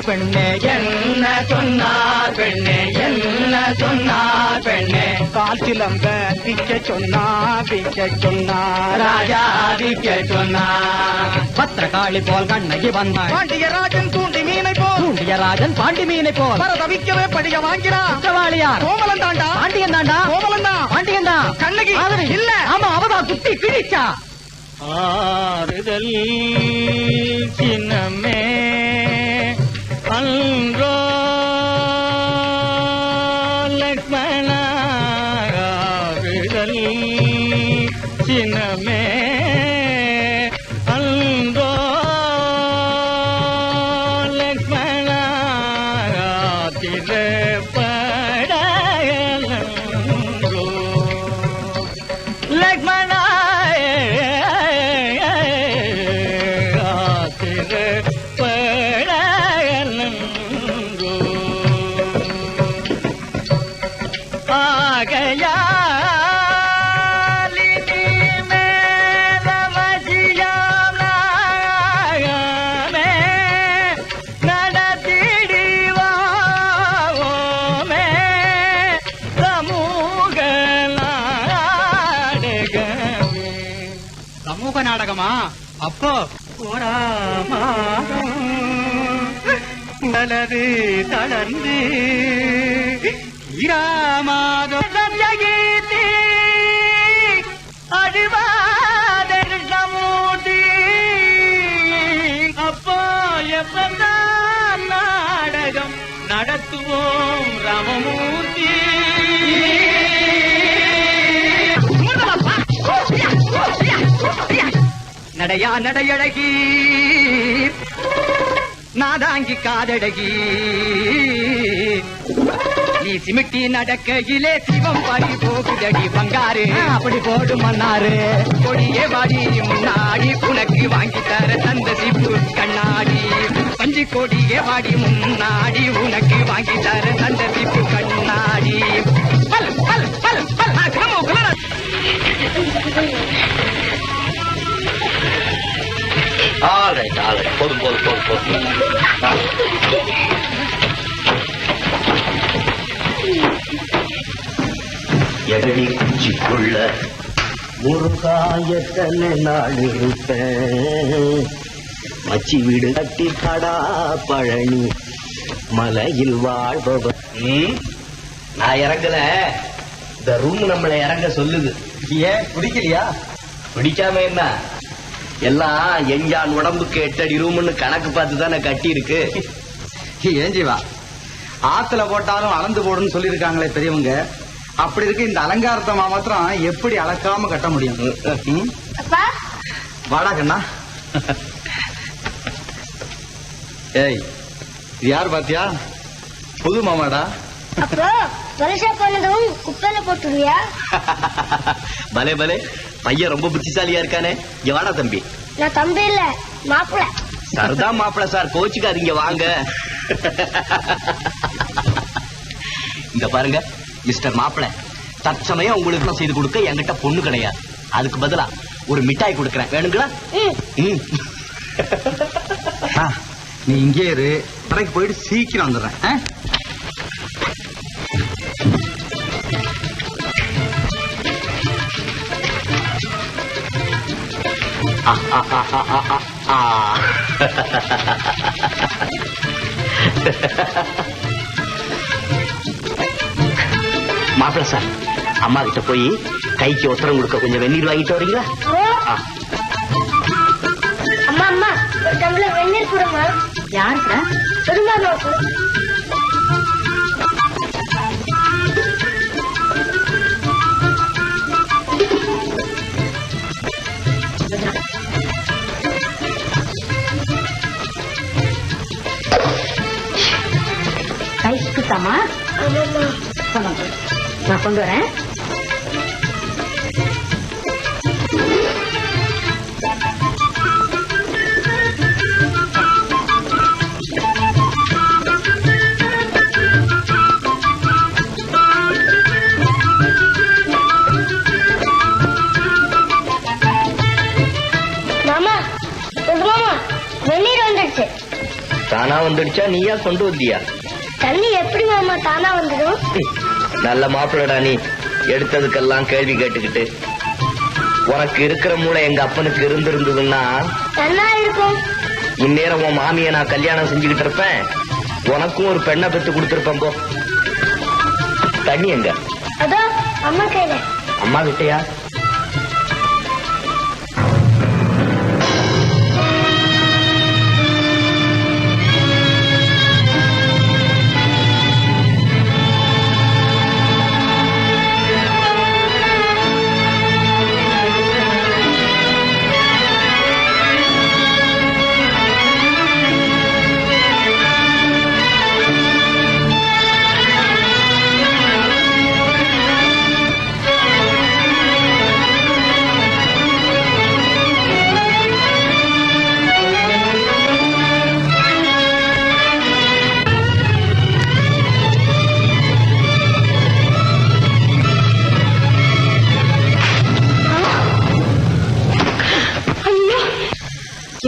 பெண்ணே, என்ன சொன்னார் பெண்ணே, என்ன சொன்னார் பெண்ணே, காற்றிலம்ப விற்க சொன்னார் ராஜா விற்க சொன்னார். பத்திரகாளி போல் கண்ணகி வந்தாள், பாண்டியராஜன் தூண்டி மீனை போல், பாண்டியராஜன் பாண்டி மீனை போல் தவிக்கவே படிய வாங்கிறான். குற்றவாளியார் கோமலன் தாண்டா, பாண்டியன் தாண்டா, கோமலன் தான், பாண்டியன் தான். கண்ணகி இல்ல, ஆமா அவதான் குத்தி கிழிச்சா. ஆறுதல் சின்னமே அன்றோ லக்ஷ்மணா, ஆறுதல் சின்னமே அன்றோ லக்ஷ்மணா, திரப்படலோ லக்ஷ்மணா, நாடகமா? அப்போ மலரு தளர்ந்து கீதி அடிவாதர் சமூதி, அப்போ எப்பதான் நாடகம் நடத்துவோம் ராமமூர்த்தி. நடையா நடையழகி நாதாங்கி காதழகி, நீ சிமிட்டி நடக்கையிலே சிவம் பறி போகுதடி பங்காரு, அப்படி போடு மன்னாரு. கொடியே வாடி முன்னாடி உனக்கு வாங்கி தர தந்த சிப்பு கண்ணாடி, பஞ்சு கொடியே வாடி முன்னாடி உனக்கு வாங்கி தர தந்த சிப்பு கண்ணாடி. போதும் போதும் போதும் போதும். எகடி குச்சிக்குள்ள முருகாயத்தனை நாள் இருப்பேன், மச்சி வீடு கட்டி கடா பழனி மலையில் வாழ்பவர். நான் இறங்கல, இந்த ரூம் நம்மளை இறங்க சொல்லுது. ஏன் பிடிக்கலையா? பிடிக்காம என்ன, எல்லாம் எஞ்சான் உடம்புக்கு 8 அடி ரூம்னு கணக்கு பார்த்து தானே கட்டி இருக்கு. ஏன் ஜீவா, ஆத்துல போட்டாலும் அளந்து போடுன்னு சொல்லியிருக்காங்களே பெரியவங்க, அப்படி இருக்கு இந்த அலங்காரத்தை மாத்திரம் எப்படி அளக்காம கட்ட முடியும்? அப்பா வாடா கண்ணா. ஏய், இது யார் பாத்தியா? புது மாமாடா. அப்போ பரிசா பண்ணதும் குப்பையில போட்டுருவியா? பலே பலே, பையன் ரொம்ப புத்திசாலியா இருக்கானே. இங்க வாடா தம்பி. நான் தம்பி இல்ல, மாப்பிள்ள. சர்தான் மாப்பிள்ள சார், கோச்சுக்காதீங்க வாங்க. இந்த பாருங்க மிஸ்டர் மாப்பிள்ள, தற்சமயம் உங்களுக்கு செய்து கொடுக்க என்கிட்ட பொண்ணு கிடையாது. அதுக்கு பதிலா ஒரு மிட்டாய் கொடுக்கறேன், வேணுங்களா? நீ இங்கே இரு, கடைக்கு போயிட்டு சீக்கிரம் வந்துடுறேன். மாப்பிள்ள சார், அம்மா கிட்ட போய் கைக்கு ஒத்தரம் கொடுக்க கொஞ்சம் வெந்நீர் வாங்கிட்டு வரீங்களா? அம்மா அம்மா, ஒரு டம்ளர் வெந்நீர் கொடுமா. யாருக்கா? பெருமாளுக்கு. கைக்குத்தாமா? நான் கொண்டு வரேன். மாமா, வந்துடுச்சா நீயா கொண்டு வந்தியா? தண்ணி எப்படி மாமா தானா வந்துடும்? நல்ல மாப்பிள்ளடா நீ, எடுத்ததுக்கெல்லாம் கேள்வி கேட்டுக்கிட்டு. உனக்கு இருக்கிற மூளை எங்க அப்பனுக்கு இருந்திருந்ததுன்னா நல்லா இருக்கும். இந்நேரம் உன் மாமியை நான் கல்யாணம் செஞ்சுக்கிட்டு இருப்பேன், உனக்கும் ஒரு பெண்ணை பெத்து கொடுத்திருப்பேன். போ. தண்ணி எங்க? அதோ அம்மா கையில. அம்மா கிட்டயா?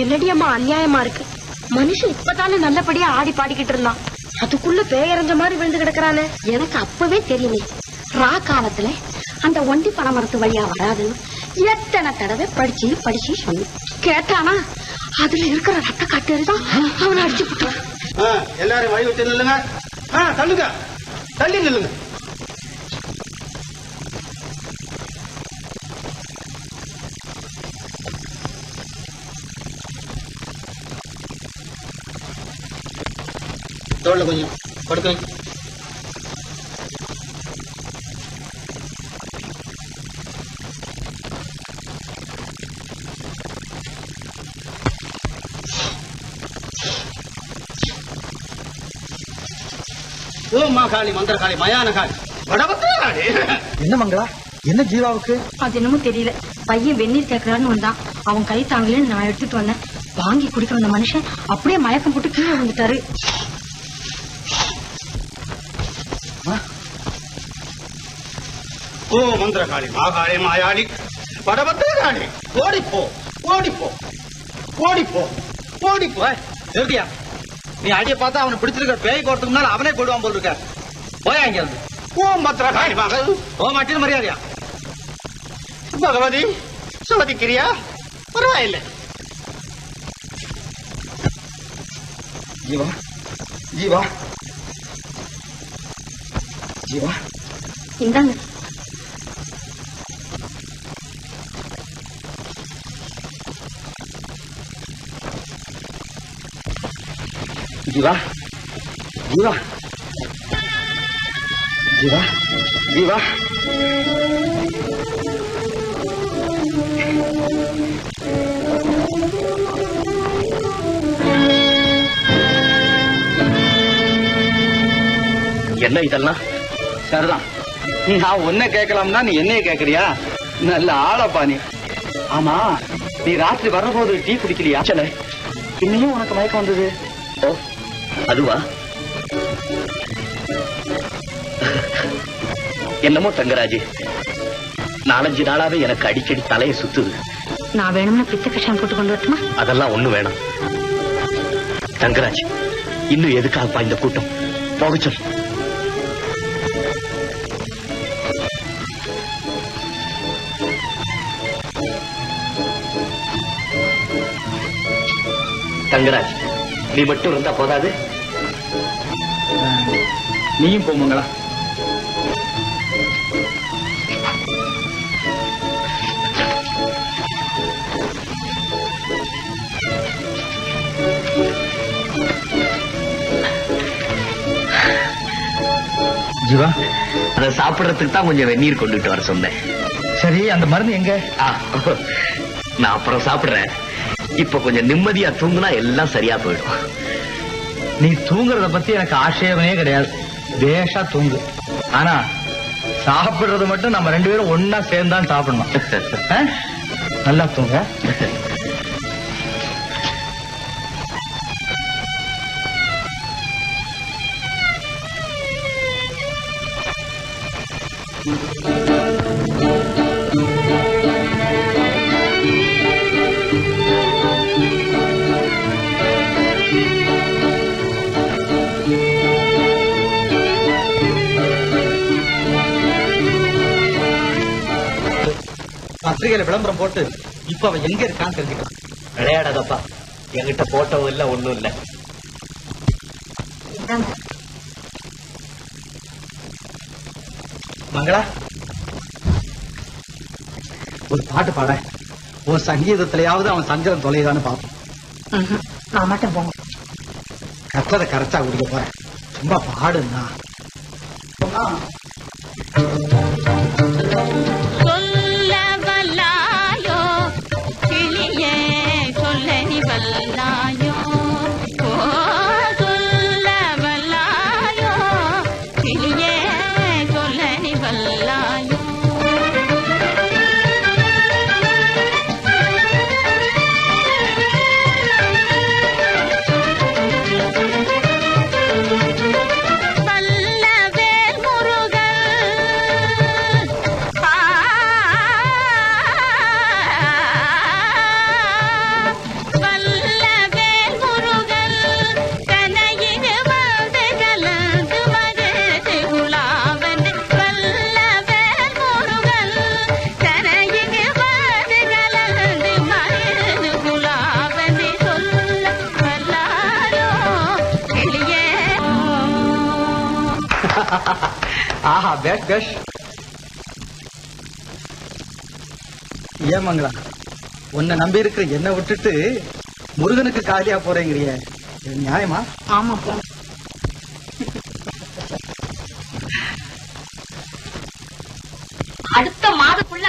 என்னடி அம்மா அநியாயமா இருக்கு. மனுஷன் இப்பதானே நல்லபடியா ஆடி பாடிக்கிட்டு இருந்தான், அதுக்குள்ள பேயறிஞ்ச மாதிரி விழுந்து கிடக்குறானே. எனக்கு அப்பவே தெரியுமே ரா காலத்துல அந்த ஒண்டி பனைமரத்து வழியா வராதுன்னு எத்தனை தடவை படிச்சு படிச்சு சொன்னேன். கேட்டானா அதுல இருக்கிற ரத்த காட்டுதான் அவனை அடிச்சு விட்டான். எல்லாரும் வழி விட்டு நில்லுங்க. தள்ளுங்க, தள்ளி நில்லுங்க. தோல்ல கொஞ்சம் படுக்க. ஓமா காளி, மந்திர காளி, மயான காளி, வடபத்திர காளி. என்ன மங்களா, என்ன ஜீவாவுக்கு? அது என்னமோ தெரியல, பையன் வெந்நீர் கேட்கறான்னு வந்தான், அவன் கை தாங்கலன்னு நான் எடுத்துட்டு வந்தேன். வாங்கி குடிக்க வந்த மனுஷன் அப்படியே மயக்கம் போட்டு கீழே விழுந்துட்டாரு. ஓ மந்திர காளி, மாகாளி, மாயாளி, வடபத்திர காளி, ஓடிப்போ, ஓடிப்போ, ஓடிப்போ, ஓடிப்போ. எழுதியா, நீ அடிய பார்த்தா அவனை பிடிச்சிருக்க பேய் கோர்த்துக்கு முன்னால அவனே போடுவான் போல் இருக்க. போயா இங்க இருந்து. ஓ மந்திர காளி மகள், ஓ மாட்டின் மரியாதையா. பகவதி சோதிக்கிறியா? பரவாயில்லை. ஜீவா, ஜீவா, ஜீவா, இந்தாங்க. ஜீவா, ஜீவா, ஜீவா, ஜீவா. என்ன இதெல்லாம்? சரிதான், நான் உன்னை கேட்கலாம்னா நீ என்னைய கேக்குறியா? நல்ல ஆளப்பா நீ. ஆமா, நீ ராத்திரி வரபோது டீ குடிக்கலையா? சல, இன்னையும் உனக்கு மயக்கம் வந்தது? ஓ அதுவா? என்னமோ தங்கராஜ், 4-5 நாளாவே எனக்கு அடிக்கடி தலையை சுத்துது. நான் வேணும்னா பித்த கஷாயம் போட்டு கொண்டு வரட்டுமா? அதெல்லாம் ஒண்ணு வேணாம் தங்கராஜ். இன்னும் எதுக்காகப்பா இந்த கூட்டம்? போக சொல். தங்கராஜ், நீ மட்டும் இருந்தா போதாது? நீயும் போமங்களா. ஜீவா, அதை சாப்பிடறதுக்கு தான் கொஞ்சம் வெந்நீர் கொண்டுட்டு வர சொன்னேன். சரி, அந்த மருந்து எங்க? நான் அப்புறம் சாப்பிடுறேன். இப்ப கொஞ்சம் நிம்மதியா தூங்குனா எல்லாம் சரியா போயிடும். நீ தூங்குறத பத்தி எனக்கு ஆட்சேபனே கிடையாது. பேஷா தூங்கு. ஆனா சாப்பிடுறது மட்டும் நம்ம 2 பேரும் ஒன்னா சேர்ந்தான் சாப்பிடணும். நல்லா தூங்க. பத்திரிகையில விளம்பரம் போட்டு இப்ப அவன் எங்க இருக்கான்னு தெரிஞ்சுக்கலாம். விளையாடாதப்பா, என்கிட்ட போட்டோவும் இல்ல ஒண்ணும் இல்ல. மங்களா, ஒரு பாட்டு பாட. உன் சங்கீதத்திலேயாவது அவன் சஞ்சலம் தொலைதான்னு பாப்போம். நான் மட்டும் போங்க. கற்றதை கரைச்சா குடிக்க போறேன். சும்மா பாடுன்னா. சொல்ல வல்லாயோ கிளியே, சொல்ல நீ வல்லாயோ. ஓ சொல்ல வல்லாயோ கிளியே, சொல்ல நீ வல்லாயோ. ஆஹா, பேஷ் பேஷ். ஏன் மங்களா, உன்னை நம்பி இருக்கிற என்ன விட்டுட்டு முருகனுக்கு காலியா போறேங்கிறிய, நியாயமா? ஆமா போ. அடுத்த மாதக்குள்ள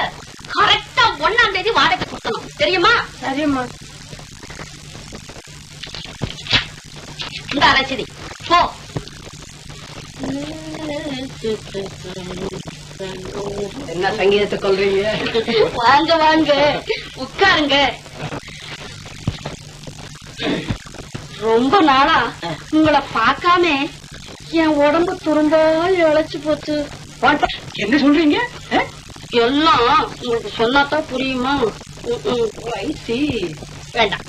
கரெக்டா 1ஆம் தேதி வாடகை கொடுக்கணும், தெரியுமா? சரிம்மா. இந்த ரசீதி போ. என்ன சங்கீதத்தை கொள்றீங்க? வாங்க வாங்க, உட்காருங்க. ரொம்ப நாளா உங்களை பார்க்காம என் உடம்பு துரும்பா இழைச்சு போச்சு. என்ன சொல்றீங்க? எல்லாம் உங்களுக்கு சொன்னாதான் புரியுமா? வயசு வேண்டாம்,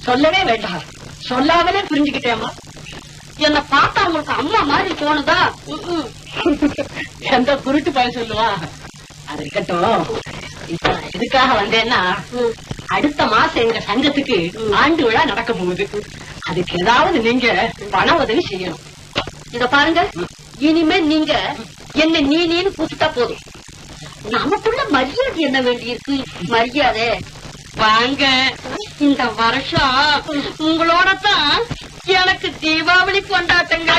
சொல்லவே வேண்டாம். சொல்லாமலே புரிஞ்சுக்கிட்டேமா. என்ன பார்த்தா உங்களுக்கு அம்மா மாதிரி தோணுதா? எந்த குருட்டு பையன் சொல்லுவா? அது இருக்கட்டும். இப்ப எதுக்காக வந்தேன்னா, அடுத்த மாசம் எங்க சங்கத்துக்கு ஆண்டு விழா நடக்க போகுது. அதுக்கு ஏதாவது நீங்க பண உதவி செய்யணும். இத பாருங்க, இனிமே நீங்க என்ன நீன்னு கூப்பிட்டா போதும். நமக்குள்ள மரியாதை என்ன வேண்டி இருக்கு? மரியாதை வாங்க. இந்த வருஷம் உங்களோட தான் எனக்கு தீபாவளி கொண்டாட்டங்க.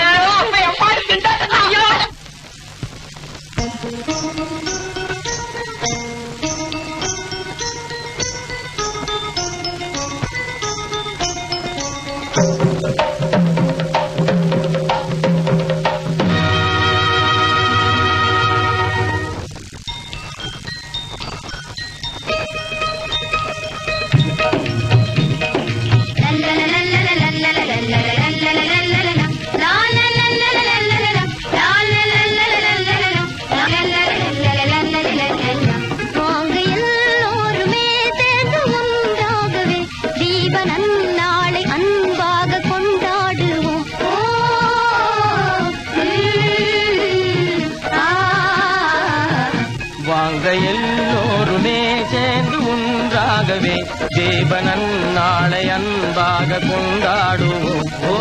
எல்லோருமே சேர்ந்து ஒன்றாகவே தேவனன் நாளை அன்பாக கொண்டாடுவோம். ஓ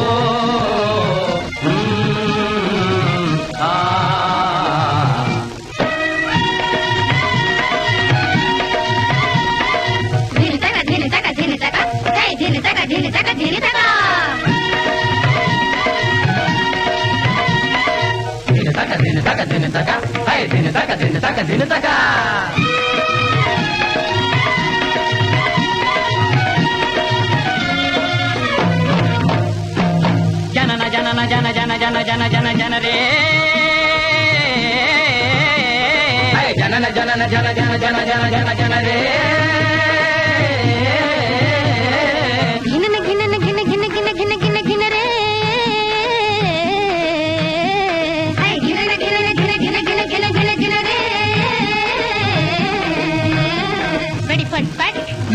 ஜனன ஜனன ஜன ஜன ஜன ஜன ஜன ஜன ரே ஜனன ஜனன ஜன ஜன ஜன ஜன ஜன ஜன ரே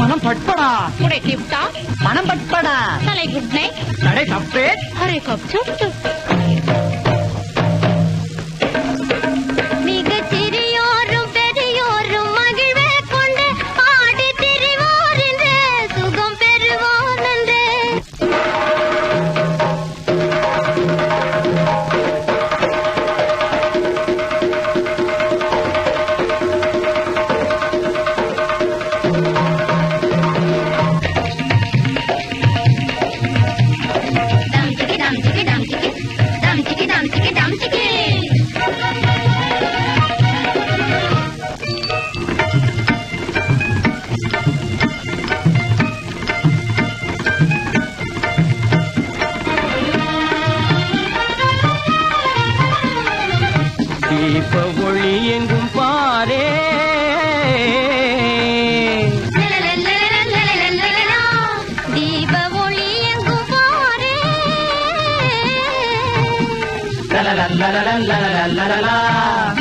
மனம் பட்படா குடை டிப்டா மனம் பட்படா தலை குட் நைட் கடை தப்பே அரே கப் சுப் சுப் மிக சிறியோரும் பெரியோரும் மகிழ்வே கொண்டு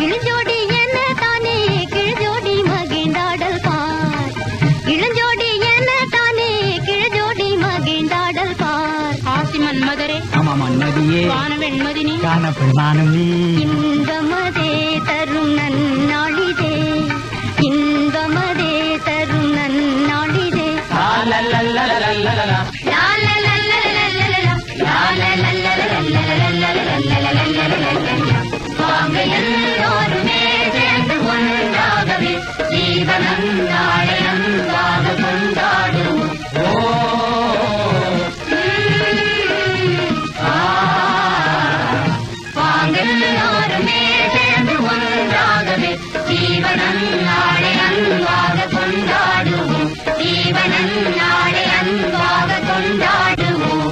இளஞ்சோடி என்ன தானே கிழஜோடி மகிழ்ந்தாடல் பார். இளஞ்சோடி என்ன தானே கிழஜோடி மகிழ்ந்தாடல் பார். ஆசி மன்மதரே ஆமா மன்மதியே வான வெண்மதினி காணப்பெண்மானம் நீ இன்பமதே தரும் நன்னாளிதே. இன்பமதே தரும் நன்னாளிதே. வாங்க எல்லோருமே சேர்ந்து ஒன்றாகவே ஜீவனம் நாளையம் வாக கொண்டாடுவோம். வாங்க எல்லோருமே சேர்ந்து ஒன்றாகவே ஜீவனம் நாளையம் வாக கொண்டாடுவோம். ஜீவனம் நாளையம் வாக கொண்டாடுவோம்.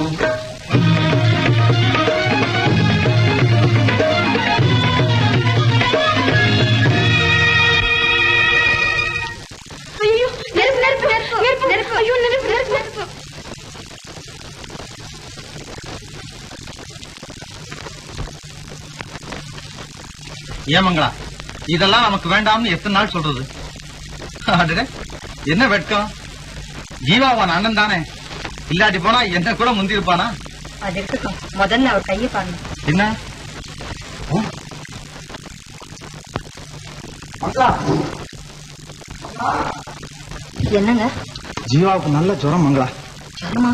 ஏமங்களா இதெல்லாம் நமக்கு வேண்டாம்னு எத்தனை நாள் சொல்றது? அடடே, என்ன வெட்கம்! ஜீவாவான் அண்ணன் தானே, இல்லாட்டி போனா என்ன கூட முந்தி இருப்பானா? அது இருக்கட்டும், முதல்ல அவர் கையை பாருங்க. என்ன என்னங்க? ஜீவாவுக்கு நல்ல ஜுரம் மங்களா. ஜுரமா?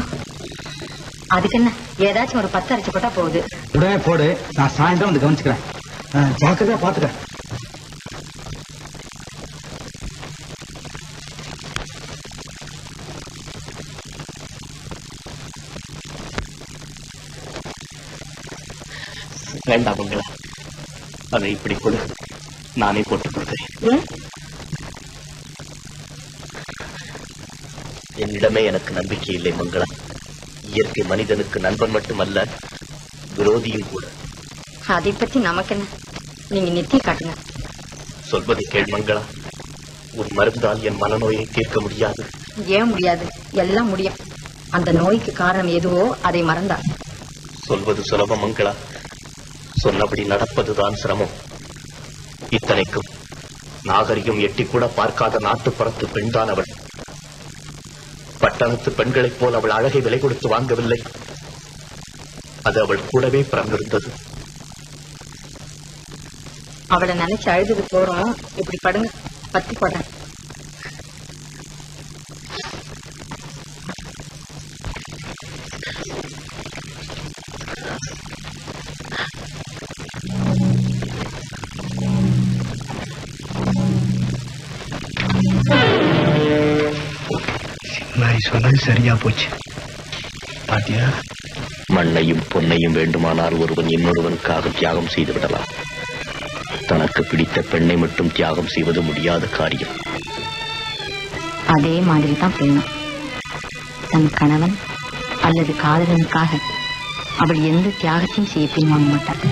அதுக்கு என்ன, ஏதாச்சும் ஒரு 10 அரைச்சு போட்டா போகுது. உடனே போடு, நான் சாயந்தரம் வந்து கவனிச்சுக்கிறேன். ஜாக்கிரதையா பாத்துக்க. வேண்டாம் மங்களா, அதை இப்படி கொடு, நானே போட்டுக் கொடுக்கிறேன். என்னிடமே எனக்கு நம்பிக்கை இல்லை மங்களா. இயற்கை மனிதனுக்கு நண்பன் மட்டுமல்ல, விரோதியும் கூட. அதை பத்தி நமக்கு என்ன, நீங்க நெத்தி காட்டுங்க. சொல்வதை கேள் மங்களா, உன் மருந்தால் என் மனநோயை தீர்க்க முடியாது. ஏன் முடியாது? எல்லாம் முடியும். அந்த நோய்க்கு காரணம் எதுவோ அதை மறந்தார். சொல்வது சுலபம் மங்களா, சொன்னபடி நடப்பதுதான் சிரமம். இத்தனைக்கும் நாகரிகம் எட்டி கூட பார்க்காத நாட்டுப்புறத்து பெண்தான் அவள். பட்டணத்து பெண்களைப் போல் அவள் அழகை விலை கொடுத்து வாங்கவில்லை. அது அவள் கூடவே பிறந்திருந்தது. அவளை நினைச்சு அழுதுக்கு போறோம். இப்படி படுங்க, பத்தி போடுறேன். சொன்னது சரியா போச்சு பாத்தியா? மண்ணையும் பொன்னையும் வேண்டுமானால் ஒருவன் இன்னொருவனுக்காக தியாகம் செய்து விடலாம். தனக்கு பிடித்த பெண்ணை மட்டும் தியாகம் செய்வது முடியாத காரியம். அதே மாதிரிதான் பெண்ணும். தன் கணவன் அல்லது காதலனுக்காக அவள் எந்த தியாகத்தையும் செய்ய பின்வாங்க மாட்டாள்.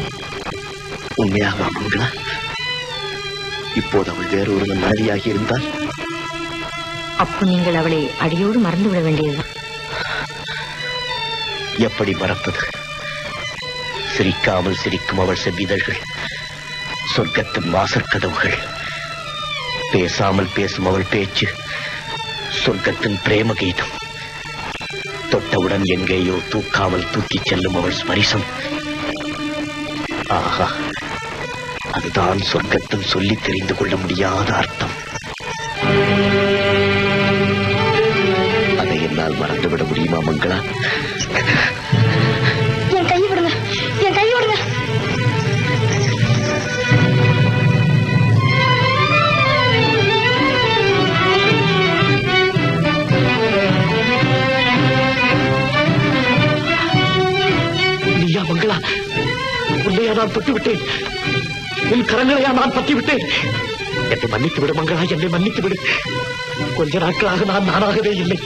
உண்மையாக மங்களா, இப்போது அவள் வேறொருவன் மனைவியாகி இருந்தால் அப்போ நீங்கள் அவளை அடியோடு மறந்து விட வேண்டியதுதான். எப்படி மறப்பது? சிரிக்காமல் சிரிக்கும் அவள் செவ்விதழ்கள் சொர்க்கத்தின் வாசற்கதவுகள். பேசாமல் பேசும் அவள் பேச்சு சொர்க்கத்தின் பிரேம கீதம். தொட்டவுடன் எங்கேயோ தூக்காமல் தூக்கிச் செல்லும் அவள் ஸ்பரிசம். ஆஹா, அதுதான் சொர்க்கத்தின் சொல்லி தெரிந்து கொள்ள முடியாத அர்த்தம். அதை என்னால் மறந்துவிட முடியுமா மங்களா? என் கை விடுங்க, என் கை விடுங்க. நீயா மங்களா? உன்னையா நான் தொட்டு விட்டேன்? உன் கரங்களையா நான் பற்றி விட்டேன்? என்னை மன்னித்து விடு மங்களா, என்னை மன்னித்து விடு. கொஞ்ச நாட்களாக நான் நானாகவே இல்லை.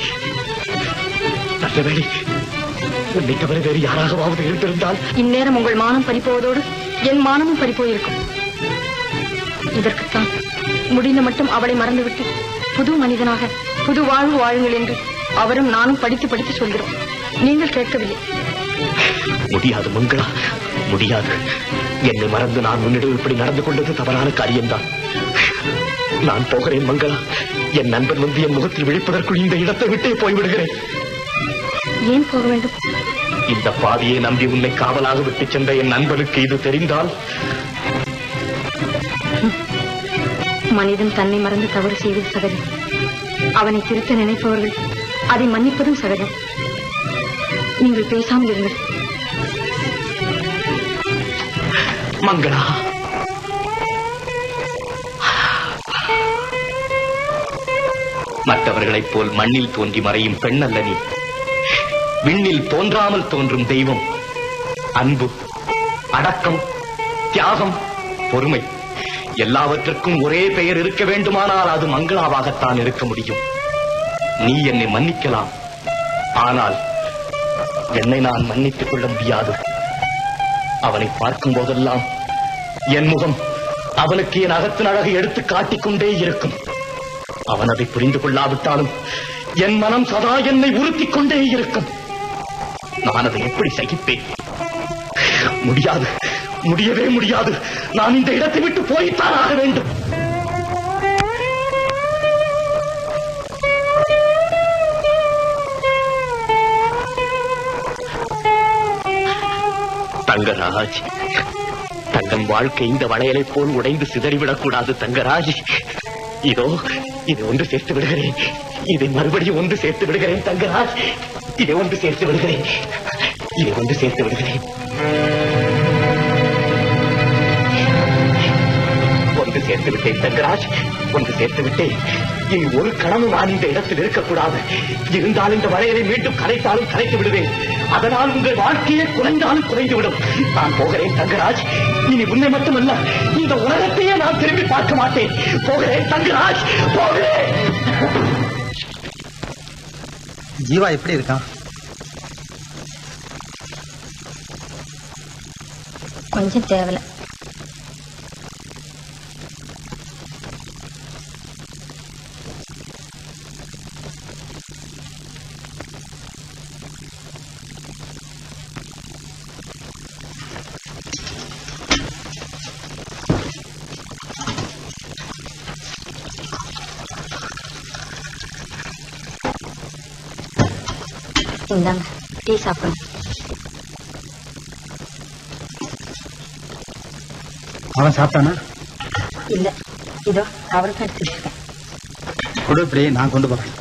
நல்ல வேளை, உன்னை தவிர வேறு யாராகவாவது இருந்திருந்தால் இந்நேரம் உங்கள் மானம் பறிப்போவதோடு என் மானமும் பறிப்போயிருக்கும். இதற்குத்தான் முடிந்த மட்டும் அவளை மறந்துவிட்டு புது மனிதனாக புது வாழ்வு வாழுங்கள் என்று அவரும் நானும் படித்து படித்து சொல்கிறோம். நீங்கள் கேட்கவில்லை. முடியாது மங்களா, முடியாது. என்னை மறந்து நான் உன்னிடம் இப்படி நடந்து கொண்டது தவறான காரியம்தான். நான் போகிறேன் மங்களா. என் நண்பன் வந்து என் முகத்தில் விழிப்பதற்குள் இந்த இடத்தை விட்டே போய்விடுகிறேன். ஏன் போக வேண்டும்? இந்த பாவியை நம்பி உன்னை காவலாக விட்டு சென்ற என் நண்பனுக்கு இது தெரிந்தால்... மனிதன் தன்னை மறந்து தவறு செய்வது சகஜம். அவனை திருத்த நினைப்பவர்கள் அதை மன்னிப்பதும் சகஜம். நீங்கள் பேசாமல் இருங்கள். மங்களா, மற்றவர்களைப் போல் மண்ணில் தோன்றி மறையும் பெண் அல்ல நீ. விண்ணில் தோன்றாமல் தோன்றும் தெய்வம். அன்பு, அடக்கம், தியாகம், பொறுமை எல்லாவற்றுக்கும் ஒரே பெயர் இருக்க வேண்டுமானால் அது மங்களாவாகத்தான் இருக்க முடியும். நீ என்னை மன்னிக்கலாம், ஆனால் என்னை நான் மன்னித்துக் கொள்ள முடியாது. அவனை பார்க்கும் போதெல்லாம் என் முகம் அவனுக்கு என் அகத்தின் அழகை எடுத்து காட்டிக் கொண்டே இருக்கும். அவன் அதை புரிந்து கொள்ளாவிட்டாலும் என் மனம் சதா என்னை உறுத்திக் கொண்டே இருக்கும். நான் அதை எப்படி சகிப்பேன்? முடியாது, முடியவே முடியாது. நான் இந்த இடத்தை விட்டு போய்த்தான் ஆக வேண்டும். தங்கராஜ், தங்கன் வாழ்க்கை இந்த வளையலை போல் உடைந்து சிதறிவிடக் கூடாது. தங்கராஜ், இதோ இதை ஒன்று சேர்த்து விடுகிறேன். இதை மறுபடியும் ஒன்று சேர்த்து விடுகிறேன். தங்கராஜ், இதை ஒன்று சேர்த்து விடுகிறேன். இதை ஒன்று சேர்த்து விடுகிறேன். ஒன்று சேர்த்து விட்டேன் தங்கராஜ், ஒன்று சேர்த்து விட்டேன். இனி ஒரு கணமும் நான் இந்த இடத்தில் இருக்கக்கூடாது. இருந்தால் இந்த வளையலை மீண்டும் கலைத்தாலும் கலைத்து விடுவேன். அதனால் உங்கள் வாழ்க்கையே குறைந்தாலும் குறைந்துவிடும். நான் போகிறேன் தங்கராஜ். இனி உன்னை மட்டுமல்ல, இந்த உலகத்தையே நான் திரும்பி பார்க்க மாட்டேன். போகிறேன் தங்கராஜ், போகிறேன். ஜீவா எப்படி இருக்கான்? கொஞ்சம் தேவலை. இந்தாங்க, டீ சாப்பிடுங்க. அவன் சாப்பிட்டானா? இல்ல, இதோ அவருக்கு எடுத்துருக்கேன். கொடு பிரியை, நான் கொண்டு போறேன்.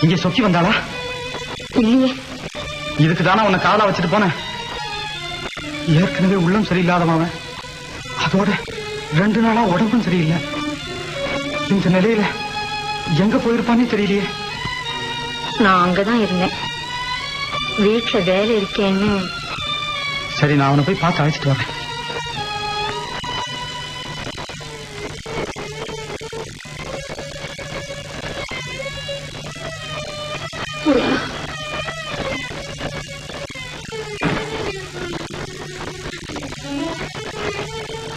இங்கே சொக்கி வந்தாளா? இல்லையே. இதுக்கு தானே உன்னை காலா வச்சுட்டு போனேன். ஏற்கனவே உள்ளம் சரியில்லாதவன், அதோட 2 நாளா உடம்பும் சரியில்லை. இந்த நிலையில எங்க போயிருப்பானே தெரியலையே. நான் அங்கதான் இருந்தேன், வீட்டுல வேலை இருக்கேன்னு. சரி, நான் அவனை போய் பார்த்து அழைச்சிட்டு வரேன்.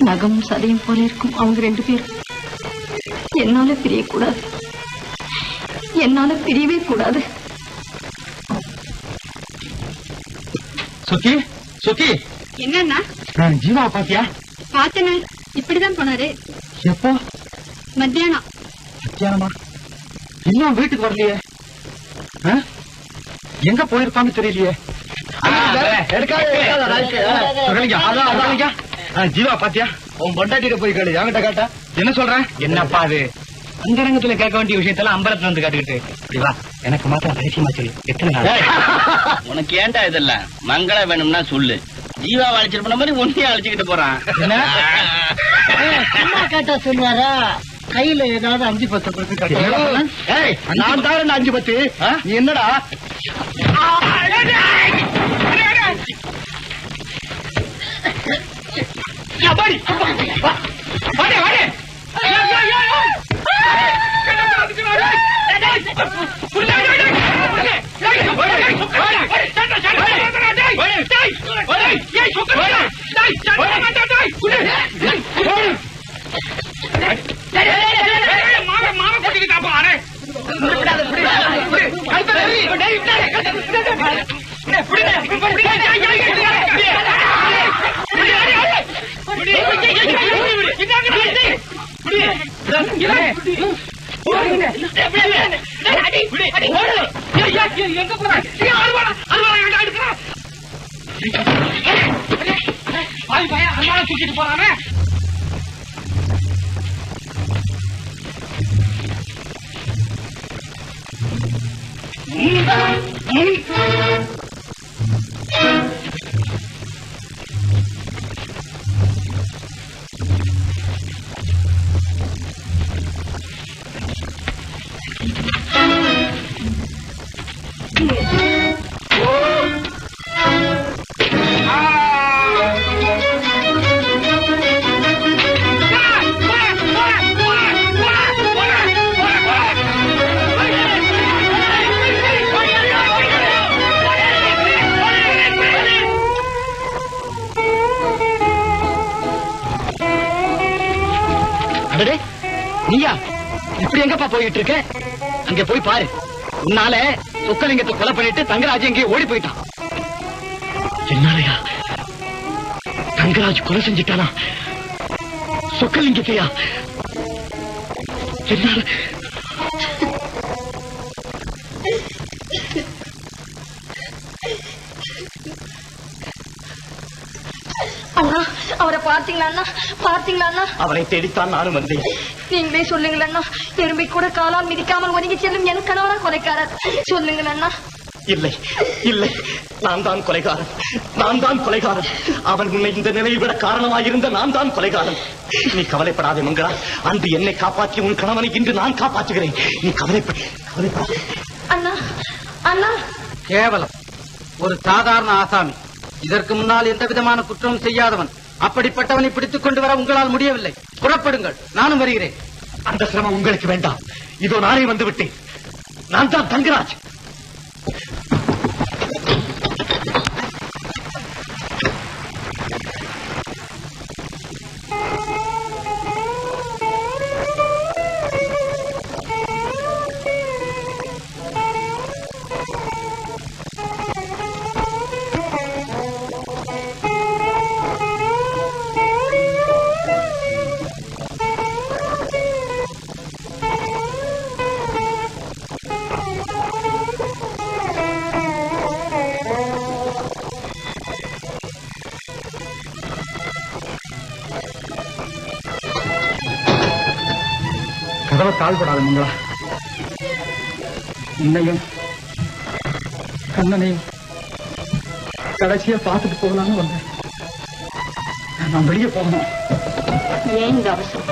நகமும் சதையும் போல இருக்கும் அவங்க 2 பேரும். என்னால பிரியக்கூடாது, என்னால பிரியவே கூடாது. சுக்கி, சுக்கி, என்னன்னா? ஜீவா பாத்தியா? பார்த்தேன்னு இப்படிதான் போனாரு. எப்போ? மத்தியானம். மத்தியானமா? இன்னும் வீட்டுக்கு வரலையே. எங்க போயிருப்பான்னு தெரியலையே. ஜீவா பாத்தியா? உன் பொண்டாட்டிட்ட போய் கேளு, என்கிட்ட கேட்டா என்ன சொல்றேன்? என்னப்பா அது அந்தரங்கத்துல கேட்க வேண்டிய விஷயத்தெல்லாம் அம்பலத்துல வந்து கேட்டுக்கிட்டு எனக்கு மாத்திரம் ரகசியமா சொல்லு. எத்தனை நாள்? உனக்கு ஏன்டா இதெல்லாம்? மங்கள வேணும்னா சொல்லு. ஜீவா அழைச்சிட்டு போன மாதிரி ஒன்னையே அழைச்சிக்கிட்டு போறான். கேட்டா சொல்லுவாரா? கையில ஏதாவது 5-10 நான் தான் 5-10. நீ என்னடா? தூக்கிட்டு போறானே. நீயா இப்படி எங்கப்பா போயிட்டு இருக்க? அங்க போய் பாரு. உன்னால சொக்கலிங்கத்தை கொலை பண்ணிட்டு தங்கராஜ் எங்கேயும் ஓடி போயிட்டான். என்னாலயா? தங்கராஜ் கொலை செஞ்சுட்டானா? சொக்கலிங்கத்தையா? என்னால? அண்ணா அவரை பார்த்தீங்களா அண்ணா? பார்த்தீங்களா அண்ணா? அவனை தேடித்தான் நானும் வந்தேன். நீங்களே சொல்லுங்கள் அண்ணா. எறும்பை கூட காலால் மிதிக்காமல் ஒதுங்கி செல்லும் என் கணவனா கொலைக்காரர்? சொல்லுங்கள் அண்ணா. இல்லை இல்லை, நான் தான் கொலைகாரன், நான் தான் கொலைகாரன். அவன் உன்னை இந்த நிலையில் விட காரணமாயிருந்த நான் தான் கொலைகாரன். நீ கவலைப்படாதே மங்களா. அன்று என்னை காப்பாற்றிய உன் கணவனை இன்று நான் காப்பாற்றுகிறேன். நீ கவலைப்படாதே. அண்ணா அண்ணா. கேவலம் ஒரு சாதாரண ஆசாமி. இதற்கு முன்னால் எந்த விதமான குற்றமும் செய்யாதவன். அப்படிப்பட்டவனை பிடித்துக் கொண்டு வர உங்களால் முடியவில்லை. புறப்படுங்கள், நானும் வருகிறேன். அந்த சிரமம் உங்களுக்கு வேண்டாம். இதோ நானே வந்து விட்டேன். நான் தான் தங்கராஜ். கதவை தாழ்படாத மங்களா. உன்னையும் கண்ணனையும் கடைசியா பார்த்துட்டு போகலான்னு வந்தேன். நான் வெளியே போகணும். ஏன் இந்த அவசரம்?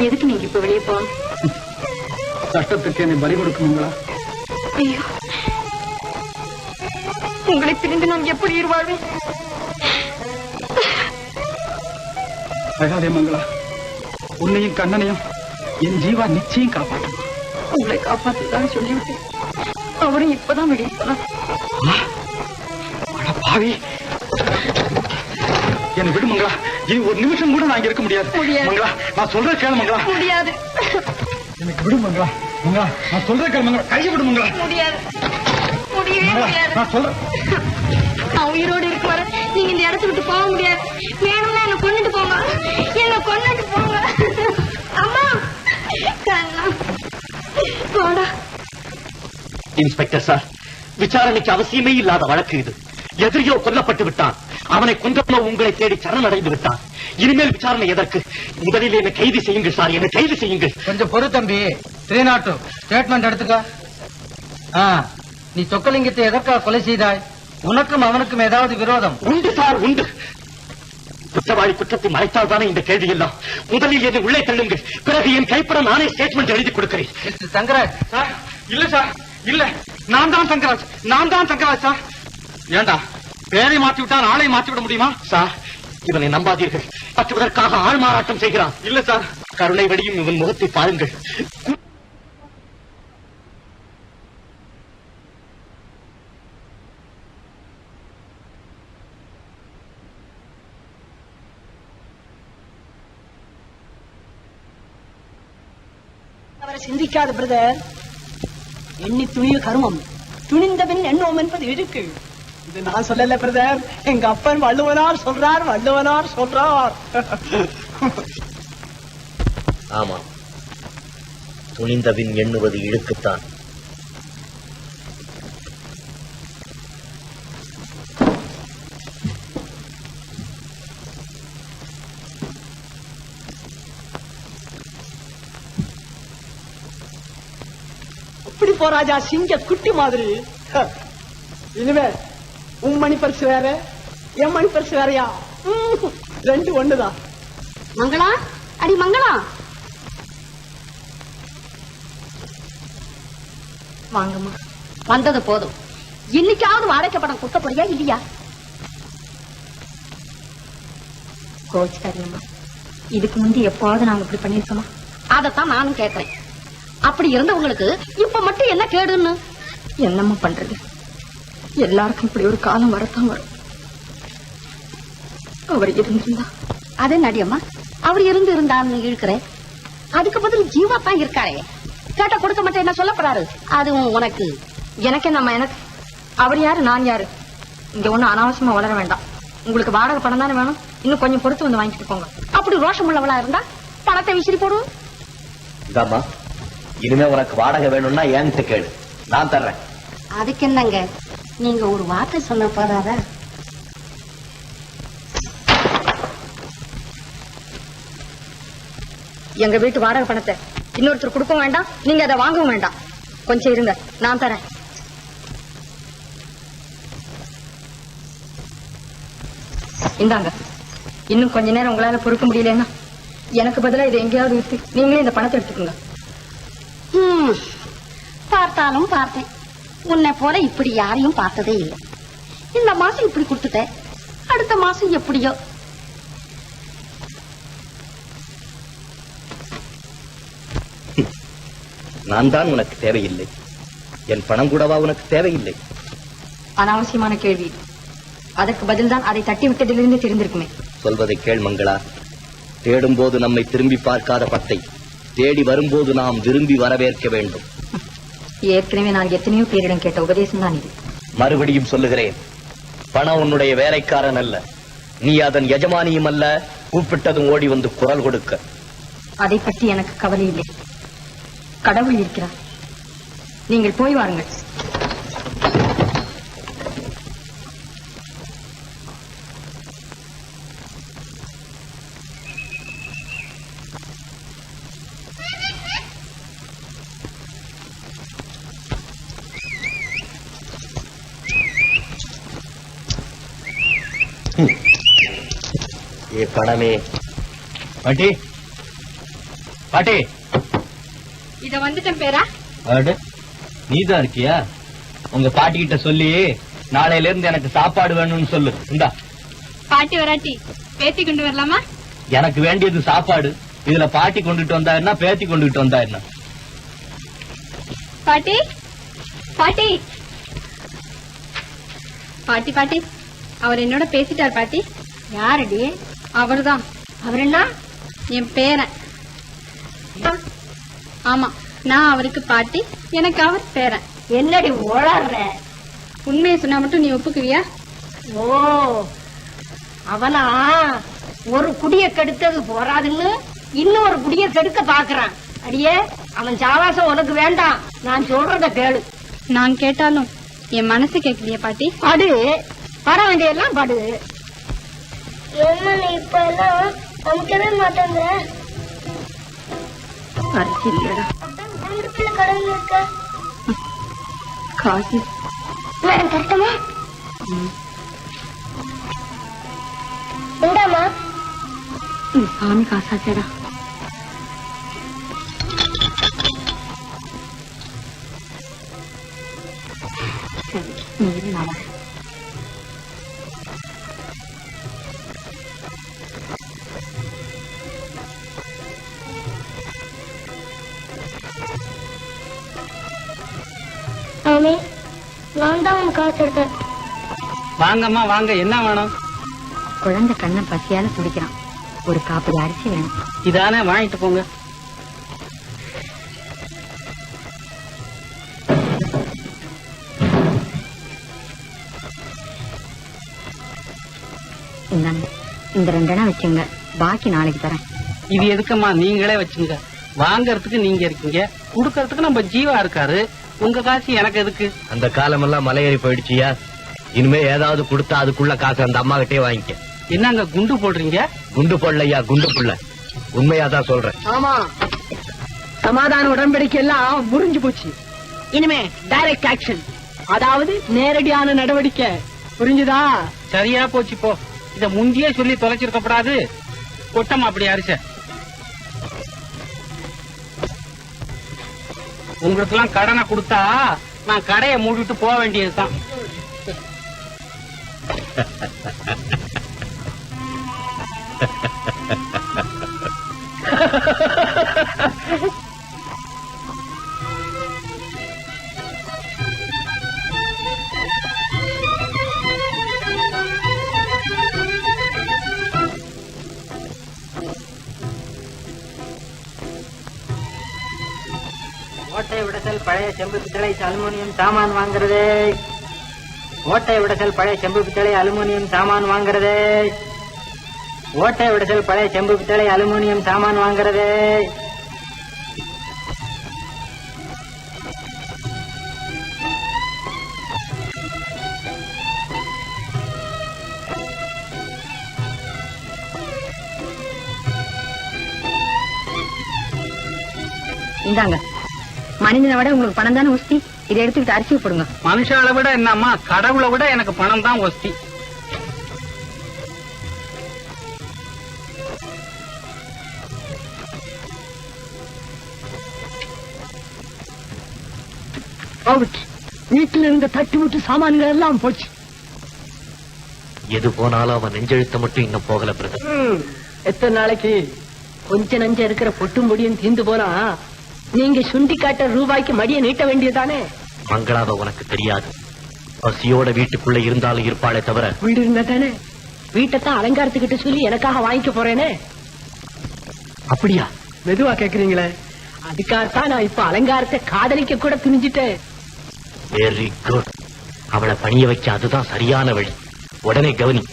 எதுக்கு நீங்க இப்ப வெளியே போகணும்? சட்டத்துக்கு என்னை பலி கொடுக்கணுங்களா? ஐயோ, உங்களை பிரிந்து நான் எப்படி இருவாழ்வேன்? அழகாதே மங்களா. உன்னையும் கண்ணனையும் என் ஜீவா நிச்சயம் காப்பாற்றும். உங்களை காப்பாற்றுதான் சொல்லிவிட்டேன். அவரும் இப்பதான் வெளியே போனார். பாவி, என்னை விடு மங்களா. இனி ஒரு நிமிஷம் கூட நான் இங்க இருக்க முடியாது. மங்களா, நான் சொல்ற கேளு மங்களா. முடியாது. எனக்கு விடு மங்களா. மங்களா, நான் சொல்ற கேளு மங்களா. கையை விடு மங்களா. முடியாது, முடியவே முடியாது. நான் சொல்றேன். நான் உயிரோடு இருக்க வர நீங்க இந்த இடத்த விட்டு போக முடியாது. வேணும்னா என்ன கொண்டுட்டு போங்க, என்ன கொண்டுட்டு போங்க. அம்மா கண்ணா போடா. இன்ஸ்பெக்டர் சார், விசாரணைக்கு அவசியமே இல்லாத வழக்கு இது. எதிரியோ கொல்லப்பட்டு விட்டான். அவனை கொன்றவனோ உங்களை தேடி சரணடைந்து விட்டான். இனிமேல் விசாரணை எதற்கு? முதலில் என்னை கைது செய்யுங்கள் சார், என்னை கைது செய்யுங்கள். கொஞ்சம் பொறு தம்பி. 302 ஸ்டேட்மெண்ட் எடுத்துக்க. நீ சொக்கலிங்கத்தை எதற்காக கொலை செய்தாய்? உனக்கும் அவனுக்கும் ஏதாவது விரோதம்? உண்டு சார், உண்டு. குற்றவாளி குற்றத்தை மறைத்தால் தானே இந்த கேள்வி எல்லாம். முதலில் என்னை உள்ளே தள்ளுங்கள், பிறகு என் கைப்பட நானே ஸ்டேட்மெண்ட் எழுதி கொடுக்கிறேன். தங்கராஜ் சார், இல்ல சார், இல்ல. நான் தான் தங்கராஜ் சார். ஏண்டா பேரை மாத்தி விட்டா நாளை மாத்தி விட முடியுமா சார்? இவனை நம்பாதீர்கள். பற்றுவதற்காக ஆள்மாறாட்டம் செய்கிறான். இல்ல சார், கருணை வடியும் இவன் முகத்தை பாருங்கள். அவரை சிந்திக்காத பிரதர். எண்ணி துணிய கருமம், துணிந்தவன் எண்ணோம் என்பது இருக்கு. இது நான் சொல்லல பிரதர், எங்க அப்பன் வள்ளுவனார் சொல்றார், வள்ளுவனார் சொல்றார். ஆமா, துணிந்தவின் எண்ணுவது இழுக்குத்தான். இப்படி போராஜா சிங்க குட்டி மாதிரி. இனிமே உன் மணி பரிசு வேற, என் மணி பரிசு வேறையா? ரெண்டு ஒண்ணுதான். மங்களா, அடி மங்களா, வாங்கம்மா. வந்தது போதும். இன்னைக்காவது வாடகை படம் கொடுக்க போறியா இல்லையா? கோச்சுக்காரியம்மா, இதுக்கு முந்தி எப்பாவது நாங்க இப்படி பண்ணிருக்கோமா? அதத்தான் நானும் கேட்கிறேன். அப்படி இருந்தவங்களுக்கு இப்ப மட்டும் என்ன கேடுன்னு? என்னம்மா பண்றது, எல்லாருக்கும் இப்படி ஒரு காலம் வரத்தான் வரும். அவர் இருந்திருந்தா அதே நடியம்மா, அவர் இருந்தான்னு இழுக்கிறேன். அதுக்கு பதில் ஜீவா தான் இருக்காரே. கேட்ட கொடுக்க மாட்டேன் என்ன சொல்ல போறாரு? அதுவும் உனக்கு எனக்கு நம்ம எனக்கு அவர் யாரு நான் யாரு? இங்க ஒண்ணும் அனாவசியமா வளர வேண்டாம். உங்களுக்கு வாடகை பணம் தானே வேணும், இன்னும் கொஞ்சம் பொறுத்து வந்து வாங்கிட்டு போங்க. அப்படி ரோஷம் உள்ளவளா இருந்தா பணத்தை விசிறி போடுவோம். இதாம்மா, இனிமே உனக்கு வாடகை வேணும்னா என்கிட்ட கேளு, நான் தர்றேன். அதுக்கு என்னங்க, நீங்க ஒரு வார்த்தை சொன்ன போதாத? எங்க வீட்டு வாடகை பணத்தை இன்னொருத்தர் கொடுக்க வேண்டாம், நீங்க அதை வாங்கவும் வேண்டாம். கொஞ்சம் இருங்க, நான் தரேன். இந்தாங்க. இன்னும் கொஞ்ச நேரம் உங்களால பொறுக்க முடியலன்னா எனக்கு பதிலா இதை எங்கேயாவது விட்டு நீங்களே இந்த பணத்தை எடுத்துக்கோங்க. பார்த்தாலும் பார்த்தேன், உன்னை போல இப்படி யாரையும் பார்த்ததே இல்லை. இந்த மாசம் இப்படி கொடுத்துட்டேன், அடுத்த மாசம் எப்படியோ. நான் தான் உனக்கு தேவையில்லை, என் பணம் கூடவா உனக்கு தேவையில்லை? அனாவசியமான கேள்வி. அதற்கு பதில் தான் அதை தட்டி விட்டதிலிருந்து தெரிந்திருக்குமே. சொல்வதை கேள் மங்களா. தேடும் போது நம்மை திரும்பி பார்க்காத பத்தை தேடி வரும்போது நாம் விரும்பி வரவேற்க வேண்டும். ஏற்கனவே நான் எத்தனையோ பேரிடம் கேட்ட உபதேசம் தான் இது. மறுபடியும் சொல்லுகிறேன், பணம் உன்னுடைய வேலைக்காரன் அல்ல, நீ அதன் எஜமானியும் அல்ல. கூப்பிட்டதும் ஓடி வந்து குரல் கொடுக்க. அதை பற்றி எனக்கு கவலை இல்லை. கடவுள் இருக்கிறார். நீங்கள் போய் வாருங்கள். ये பணமே. பாட்டி, பாட்டி, இத வந்துட்டேன் பேரா. நீதான் இருக்கியா? உங்க பாட்டி கிட்ட சொல்லி நாளையில இருந்து எனக்கு சாப்பாடு வேணும்னு சொல்லு. இந்தா. பாட்டி வராட்டி பேத்தி கொண்டு வரலாமா? எனக்கு வேண்டியது சாப்பாடு. இதுல பாட்டி கொண்டுட்டு வந்தா என்ன, பேத்தி கொண்டுட்டு வந்தா என்ன? பாட்டி, பாட்டி, பாட்டி, பாட்டி, அவர் என்னோட பேசிட்டார் பாட்டி. யாரடி? அவர்தான். அவர் என்ன? என் பேரன். ஆமா, நான் அவருக்கு பாட்டி, எனக்கு அவர் பேரன். என்னடி ஓடாடுற? உண்மையை சொன்னா மட்டும் நீ ஒப்புக்குவியா? ஓ, அவனா ஒரு குடிய கெடுத்தது போராதுன்னு இன்னொரு குடிய கெடுக்க பாக்குறான். அடியே, அவன் சாவாசம் உனக்கு வேண்டாம். நான் சொல்றத கேளு. நான் கேட்டாலும் என் மனசு கேட்கலையே பாட்டி. படு, பட வேண்டியெல்லாம் படு. என்ன நீ இப்ப எல்லாம் நமக்கவே மாட்டேங்க. அரிசி இல்லடா. கடன் இருக்க காசு நான் கட்டமா? உண்டாமா? சாமி காசாச்சடா. சரி, நீ நான் வரேன். நான் தான் உனக்கு காசு எடுத்தேன். வாங்கம்மா வாங்க, என்ன வேணும்? குழந்தை கண்ணை பசியால துடிக்கிறான், ஒரு காப்பி அரிசி வேணும். இதானே, வாங்கிட்டு போங்க. இந்தாங்க, இந்த 2 வச்சுங்க, பாக்கி நாளைக்கு தரேன். இது எதுக்குமா? நீங்களே வச்சுங்க. வாங்கறதுக்கு நீங்க இருக்கீங்க, குடுக்கறதுக்கு நம்ம ஜீவா இருக்காரு. உங்க காசு எனக்கு எதுக்கு? அந்த காலமெல்லாம் மலையேறி போயிடுச்சியா. இனிமே ஏதாவது கொடுத்தா அதுக்குள்ள காசு அந்த அம்மா கிட்டே வாங்கிக்க. என்னங்க குண்டு போடுறீங்க? குண்டு போடலையா, குண்டு புள்ள. உண்மையாதான் சொல்றேன். ஆமா, சமாதான உடன்படிக்கை எல்லாம் முறிஞ்சு போச்சு. இனிமே டைரக்ட் ஆக்ஷன், அதாவது நேரடியான நடவடிக்கை. புரிஞ்சுதா? சரியா போச்சு போ. இத முந்தியே சொல்லி தொலைச்சிருக்கப்படாது. கொட்டமா அப்படி அரிச. உங்களுக்கு எல்லாம் கடனை கொடுத்தா நான் கடையை மூடிட்டு போக வேண்டியதுதான். ஓட்டை விடசல் பழைய செம்பு பித்தளை அலுமினியம் சாமான் வாங்குறது. ஓட்டை விடசல் பழைய செம்பு பித்தளை அலுமினியம் சாமான் வாங்குறது. ஓட்டை விடசல் பழைய செம்பு பித்தளை அலுமினியம் சாமான் வாங்குறது. இந்தாங்க, மனிதனை விட உங்களுக்கு பணம் தானே ஒஸ்தி. இதை எடுத்துக்கிட்டு அரிசி போடுங்க. மனுஷால விட என்னம்மா, கடவுளை விட எனக்கு பணம் தான் ஒஸ்தி. அவுட். வீட்டுல இருந்த தட்டு முட்டு சாமான்கள் எல்லாம் போச்சு. எது போனாலும் அவன் நெஞ்செழுத்த மட்டும் இன்னும் போகல பிரதர். எத்தனை நாளைக்கு? கொஞ்ச நஞ்ச இருக்கிற பொட்டும் முடியும் தீந்து போனா நீங்க சுண்டி காட்ட ரூபாய்க்கு மடிய நீட்ட வேண்டியதானே? மங்களாவ உனக்கு தெரியாது. பசியோட வீட்டுக்குள்ள இருந்தாலும் இருப்பாளே தவிர. வீடு இருந்தா தானே. வீட்டைத்தான் அலங்காரத்துக்கிட்ட சொல்லி எனக்காக வாங்கிக்க போறேனே. அப்படியா? மெதுவா கேக்குறீங்களே. அதுக்காகத்தான் நான் இப்ப அலங்காரத்தை காதலிக்க கூட துணிஞ்சிட்டேன். Very good. அவளை பணிய வைக்க அதுதான் சரியான வழி. உடனே கவனி.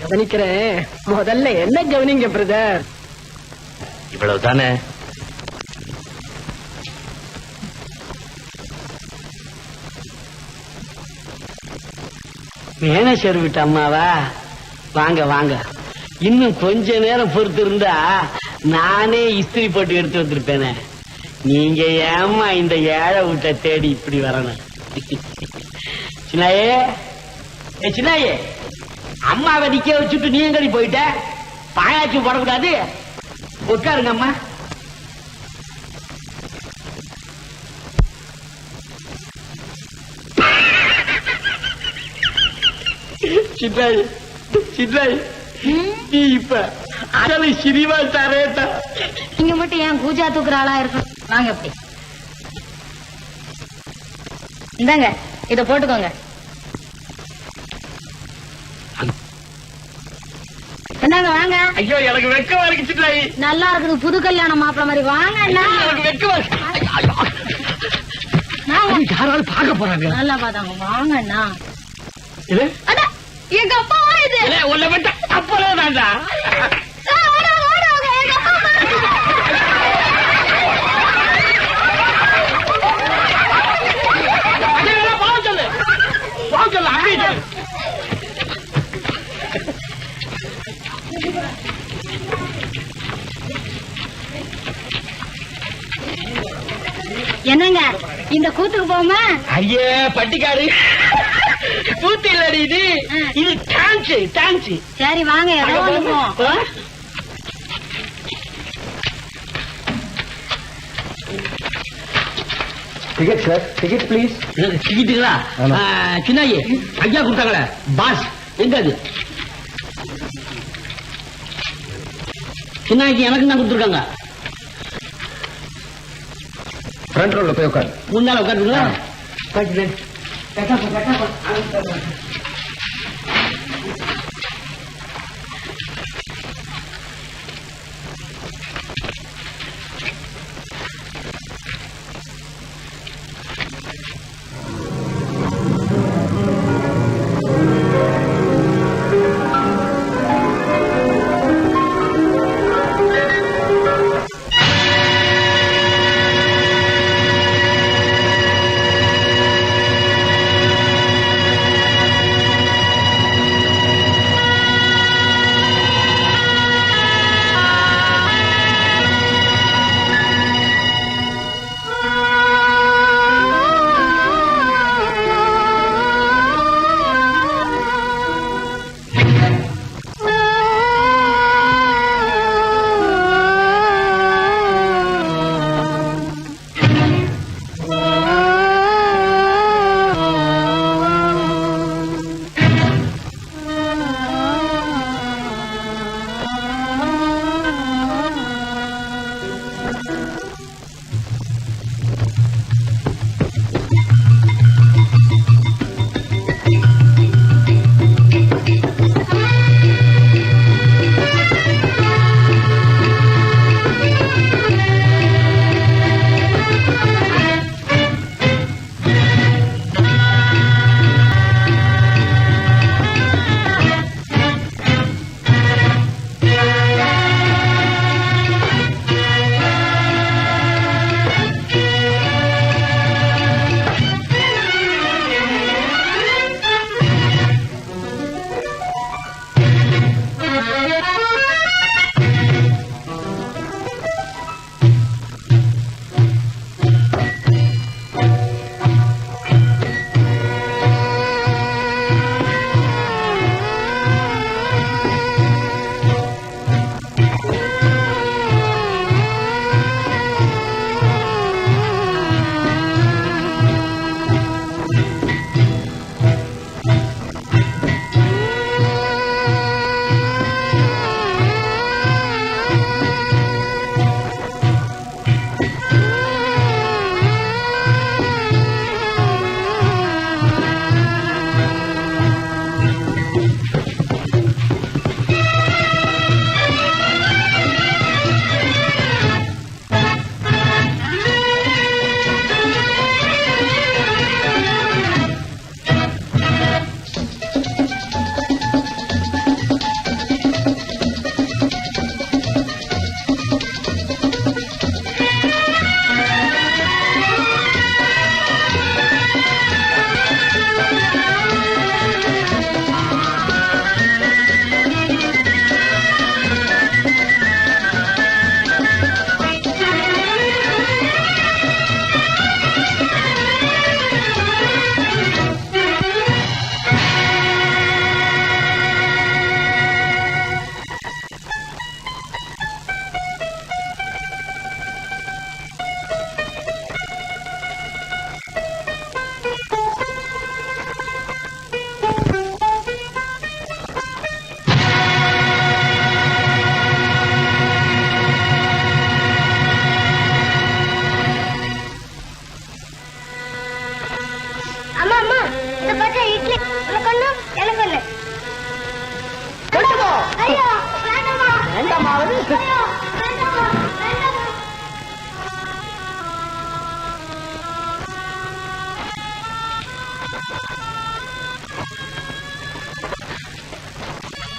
கவனிக்கிறேன். முதல்ல என்ன கவனிங்க பிரதர்? இவ்வளவுதானே? மேனேஜர் வீட்டு அம்மாவா? வாங்க வாங்க. இன்னும் கொஞ்ச நேரம் பொறுத்து இருந்தா நானே இஸ்திரி போட்டு எடுத்து வந்திருப்பேனே. நீங்க ஏமா இந்த ஏழை வீட்டை தேடி இப்படி வரணும்? சின்னாயே, சின்னாயே, அம்மாவை நிக்க வச்சுட்டு நீ எங்கடி போயிட்ட? பாயாச்சு போடக்கூடாது. உட்காருங்க அம்மா. சின்னாய், சின்னாய், நீ இப்ப அசலை சினிமா தரேட்டா. நீங்க மட்டும் ஏன் கூஜா தூக்குற ஆளா இருக்கும்? வாங்க அப்படி. இந்தாங்க, இத போட்டுக்கோங்க. என்னங்க வாங்க. ஐயோ, எனக்கு வெக்கமா இருக்கு சின்னாய். நல்லா இருக்குது, புது கல்யாணம் மாப்பிள்ள மாதிரி. வாங்க அண்ணா. எனக்கு வெக்கமா இருக்கு. யாராவது பார்க்க போறாங்க. நல்லா பாத்தாங்க. வாங்க அண்ணா. இது எங்க அப்பா இது. உன்னை விட்ட அப்பளே தாண்டா. என்னங்க இந்த கூத்துக்கு போமா? ஐயே பட்டிக்காடு கூத்து இல்லடி இது. இது டான்ஸ், டான்ஸ். சரி வாங்க, ஏதோ ஒண்ணு போவோம். Ticket sir, ticket please. டிக்கெட்டுங்களா? சின்னாயி ஐயா கொடுத்தாங்களே பாஸ், எங்க அது? சின்னாய்க்கு எனக்கு தான் கொடுத்துருக்காங்க. ஃப்ரண்ட் ரோல போய் உட்காரு. முன்னால உட்காந்துங்களா?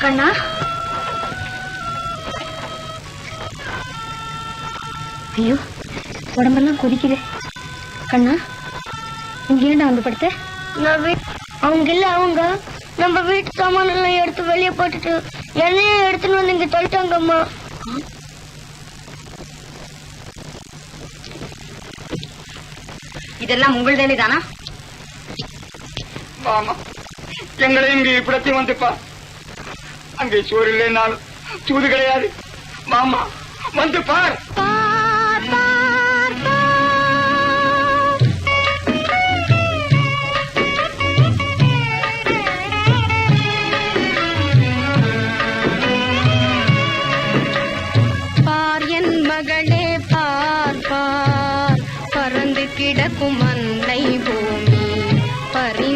கண்ணா, ஐயோ உடம்பெல்லாம் கொதிக்குது. கண்ணா, இங்க ஏன்டா வந்து படுத்த? அவங்க இல்ல, அவங்க நம்ம வீட்டு சாமான எல்லாம் எடுத்து வெளியே போட்டுட்டு என்னையும் எடுத்துன்னு வந்து இங்க தொலைட்டாங்கம்மா. இதெல்லாம் உங்களுதானே தானா? ஆமா, எங்களை இங்க இப்படத்தி வந்துப்பா. அங்கே சோறு இல்லைனாலும் சூது கிடையாது. மாமா வந்து பார். பார் என் மகளே பார் பார், பறந்து கிடக்கும் அன்னை பூமி பறி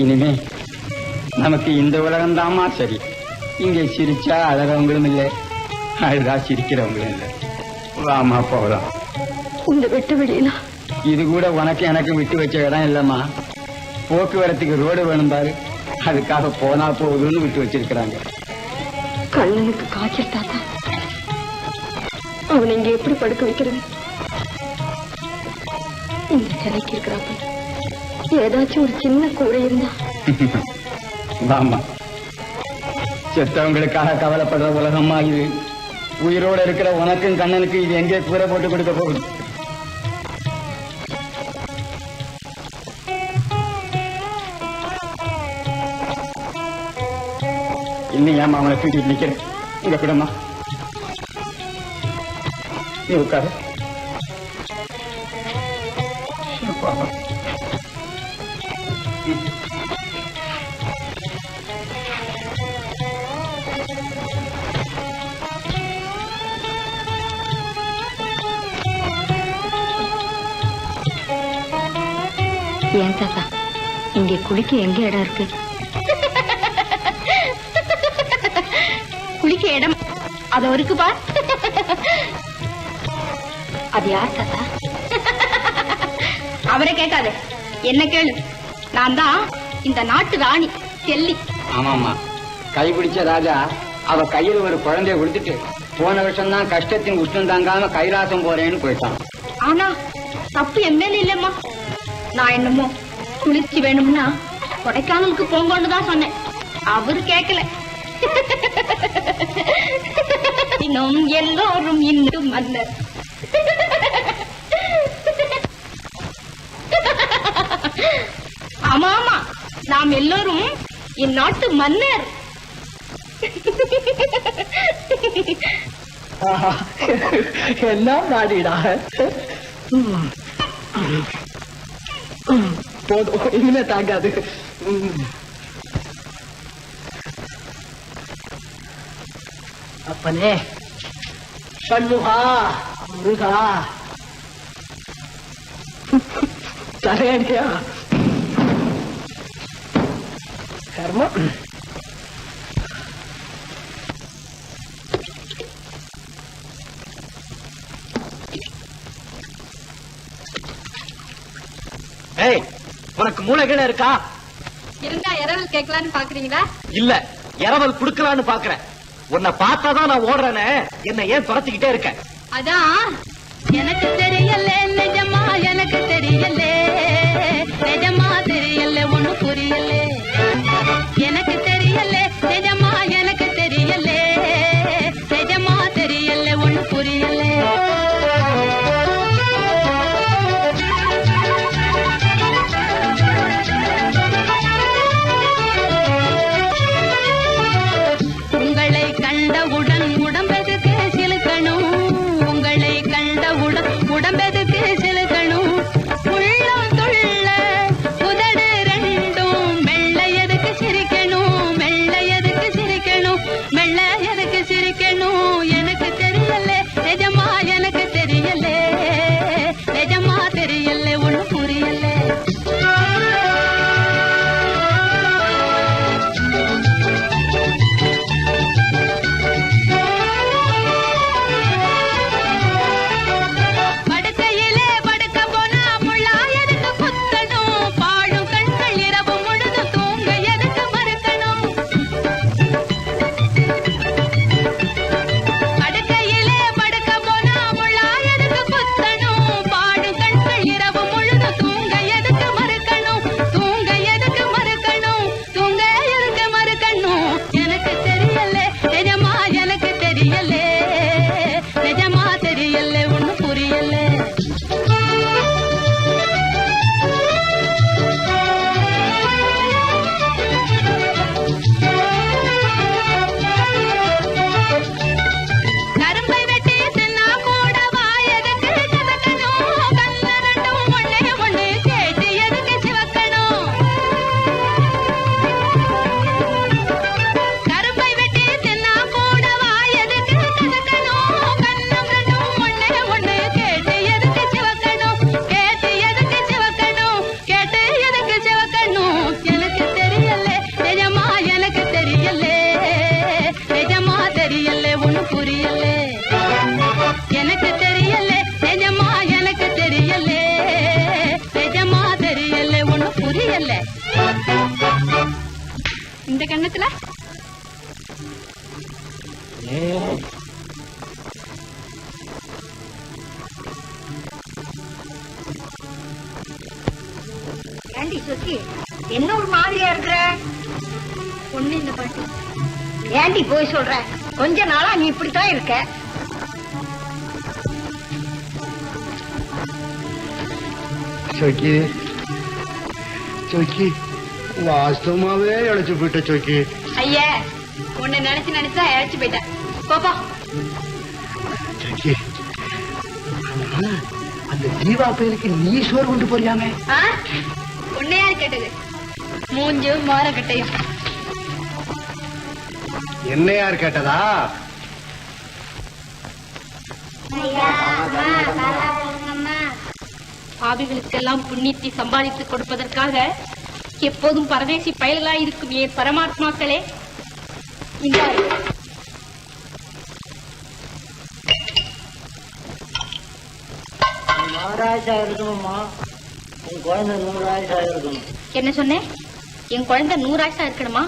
இனிமே நமக்கு இந்த உலகம் தாமா சரி. இங்கே சிரிச்சா அழறவங்களும் இல்லை, அழுதா சிரிக்கிறவங்களும் இல்லை. வாமா போகலாம். இந்த வெட்டு வெளியில இது கூட உனக்கு எனக்கு விட்டு வச்ச இடம் இல்லம்மா. போக்குவரத்துக்கு ரோடு வேணும் பாரு, அதுக்காக போனா போகுதுன்னு விட்டு வச்சிருக்கிறாங்க. கண்ணனுக்கு காய்ச்சல் தாத்தா, அவன் இங்க எப்படி படுக்க வைக்கிறது? இந்த சிலைக்கு இருக்கிறாப்ப ஏதாச்சும் ஒரு சின்ன கூரை இருந்தா. வாமா, செத்தவங்களுக்காக கவலைப்படுற உலகமா இது. உயிரோட இருக்கிற உனக்கும் கண்ணனுக்கு இது எங்கே கூரை போட்டு கொடுக்க போகுது? இன்னும் ஏமா அவனை தூக்கிட்டு நிக்கிறேன்? இங்க கூடமா நீ உட்காரு. ஏன் தாத்தா, இங்க குளிக்க எங்க இடம் இருக்கு? குளிக்க இடம் அது இருக்குப்பா. அது யார் தாத்தா? அவரை கேட்காது, என்ன கேளு. நான் தான் இந்த நாட்டு ராணி செல்லி. ஆமாமா, கைபிடிச்ச ராஜா அவ கையில் ஒரு குழந்தைய கொடுத்துட்டு போன வருஷம் தான் கஷ்டத்தின் உஷ்ணம் தாங்காம கைலாசம் போறேன்னு போயிட்டான். ஆனா தப்பு என் மேல இல்லம்மா. நான் என்னமோ குளிர்ச்சி வேணும்னா கொடைக்கானலுக்கு போங்கன்னு தான் சொன்னேன். அவரு கேட்கல. இன்னும் எல்லோரும் இன்னும் மன்னர். ஆமா ஆமா, நாம் எல்லோரும் இந்நாட்டு மன்னர். எல்லாம் நாடிடா. போதும், இனிமே தாங்காது. அப்பனே சண்முகா, முருகா, தரையடியா கர்மம். ஏய், உனக்கு மூளைகிட இருக்கா? இருந்தா இரவல் கேட்கலான்னு பாக்குறீங்களா? இல்ல, இரவல் குடுக்கலான்னு பாக்குறேன். உன்னை பார்த்தாதான் நான் ஓடுறேன்னு என்ன ஏன் துரத்திக்கிட்டே இருக்க? அதான் எனக்கு தெரியல, நிஜமா எனக்கு தெரியல, நிஜமா தெரியல, ஒண்ணு புரியல. எனக்கு தெரியல, நிஜமா எனக்கு தெரியல, நிஜமா தெரியல, ஒண்ணு புரியல. உங்களை கண்டவுடன் உடம்பெதுக்கு சிலுக்கணும், உங்களை கண்டவுடன் உடம்பெதுக்கு சிலுக்கணும். உள்ளம் துள்ள உதடு ரெண்டும் மெல்ல எதுக்கு சிரிக்கணும், மெல்ல எதுக்கு சிரிக்கணும், மெல்ல எதுக்கு சிரிக்கணும். எனக்கு தெரியல, நிஜமா எனக்கு தெரியல, நிஜமா தெரியல, ஒண்ணு புரியல. படுக்கையிலே படுக்க போனா முள்ளா எதுக்கு குத்தணும், பாழும் கண்கள் இரவு முழுதும் தூங்க எதுக்கு மறுக்கணும். படுக்கையிலே படுக்க போனா முள்ளா எதுக்கு குத்தணும், பாழும் கண்கள் இரவு முழுதும் தூங்க எதுக்கு மறுக்கணும், தூங்க எதுக்கு மறுக்கணும், தூங்க எதுக்கு மறுக்கணும். எனக்கு தெரியல, நிஜமா எனக்கு தெரியல, நிஜமா தெரியல, ஒண்ணு புரியல. கரும்பை வெட்டி தின்னா கூட வாயதுக்கு சிவக்கணும், கண்ணு ரெண்டும் ஒண்ணே ஒண்ணு கேட்டு எதுக்கு சிவக்கணும். கரும்பை வெட்டி தின்னா கூட வாயதுக்கு சொக்கி என்ன ஒரு மாதிரியா இருக்கிற? ஒண்ணு இந்த பாட்டு ஏண்டி போய் சொல்ற? கொஞ்ச நாளா நீ இப்படித்தான் இருக்க. சொக்கி சொக்கி வாஸ்தவமாவே இழைச்சு போயிட்ட சொக்கி. ஐயா உன்னை நினைச்சு நினைச்சா இழைச்சு போயிட்டேன். பாப்பா சொக்கி அந்த ஜீவா பேருக்கு நீ சோறு கொண்டு போறியாமே? உன்னை யார் கேட்டது? மூஞ்சும் மாற கட்டையும். என்ன யார் கேட்டதா? பாவிகளுக்கெல்லாம் புண்ணியத்தை சம்பாதித்து கொடுப்பதற்காக எப்போதும் பரதேசி பயல்களாய் இருக்கும் ஏன் பரமாத்மாக்களே, இந்த என்ன சொன்னேன்? என் குழந்தை 100 ஆயிஷா இருக்கணுமா?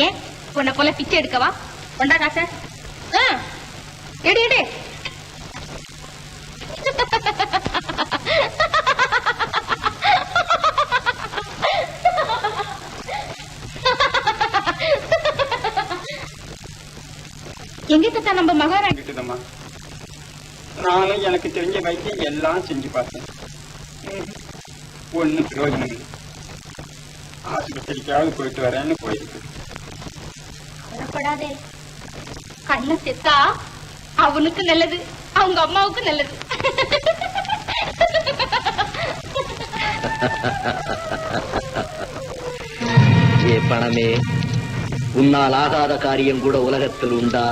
ஏன் உன்னை போல பிச்சை எடுக்கவா? கொண்டா டாக்டர். எடு எடு. எங்க தத்தா நம்ம மகாராணி? நானும் எனக்கு தெரிஞ்ச வைத்தியம் எல்லாம் செஞ்சு பார்த்தேன். ஒன்னும் பிரயோஜனம் இல்லை. ஆஸ்பத்திரிக்காவது போயிட்டு வரேன்னு போயிருக்கு. கவலைப்படாதே, கண்ண செத்தா அவனுக்கு நல்லது, அவங்க அம்மாவுக்கு நல்லது. ஏ பணமே, உன்னால் ஆகாத காரியம் கூட உலகத்தில் உண்டா?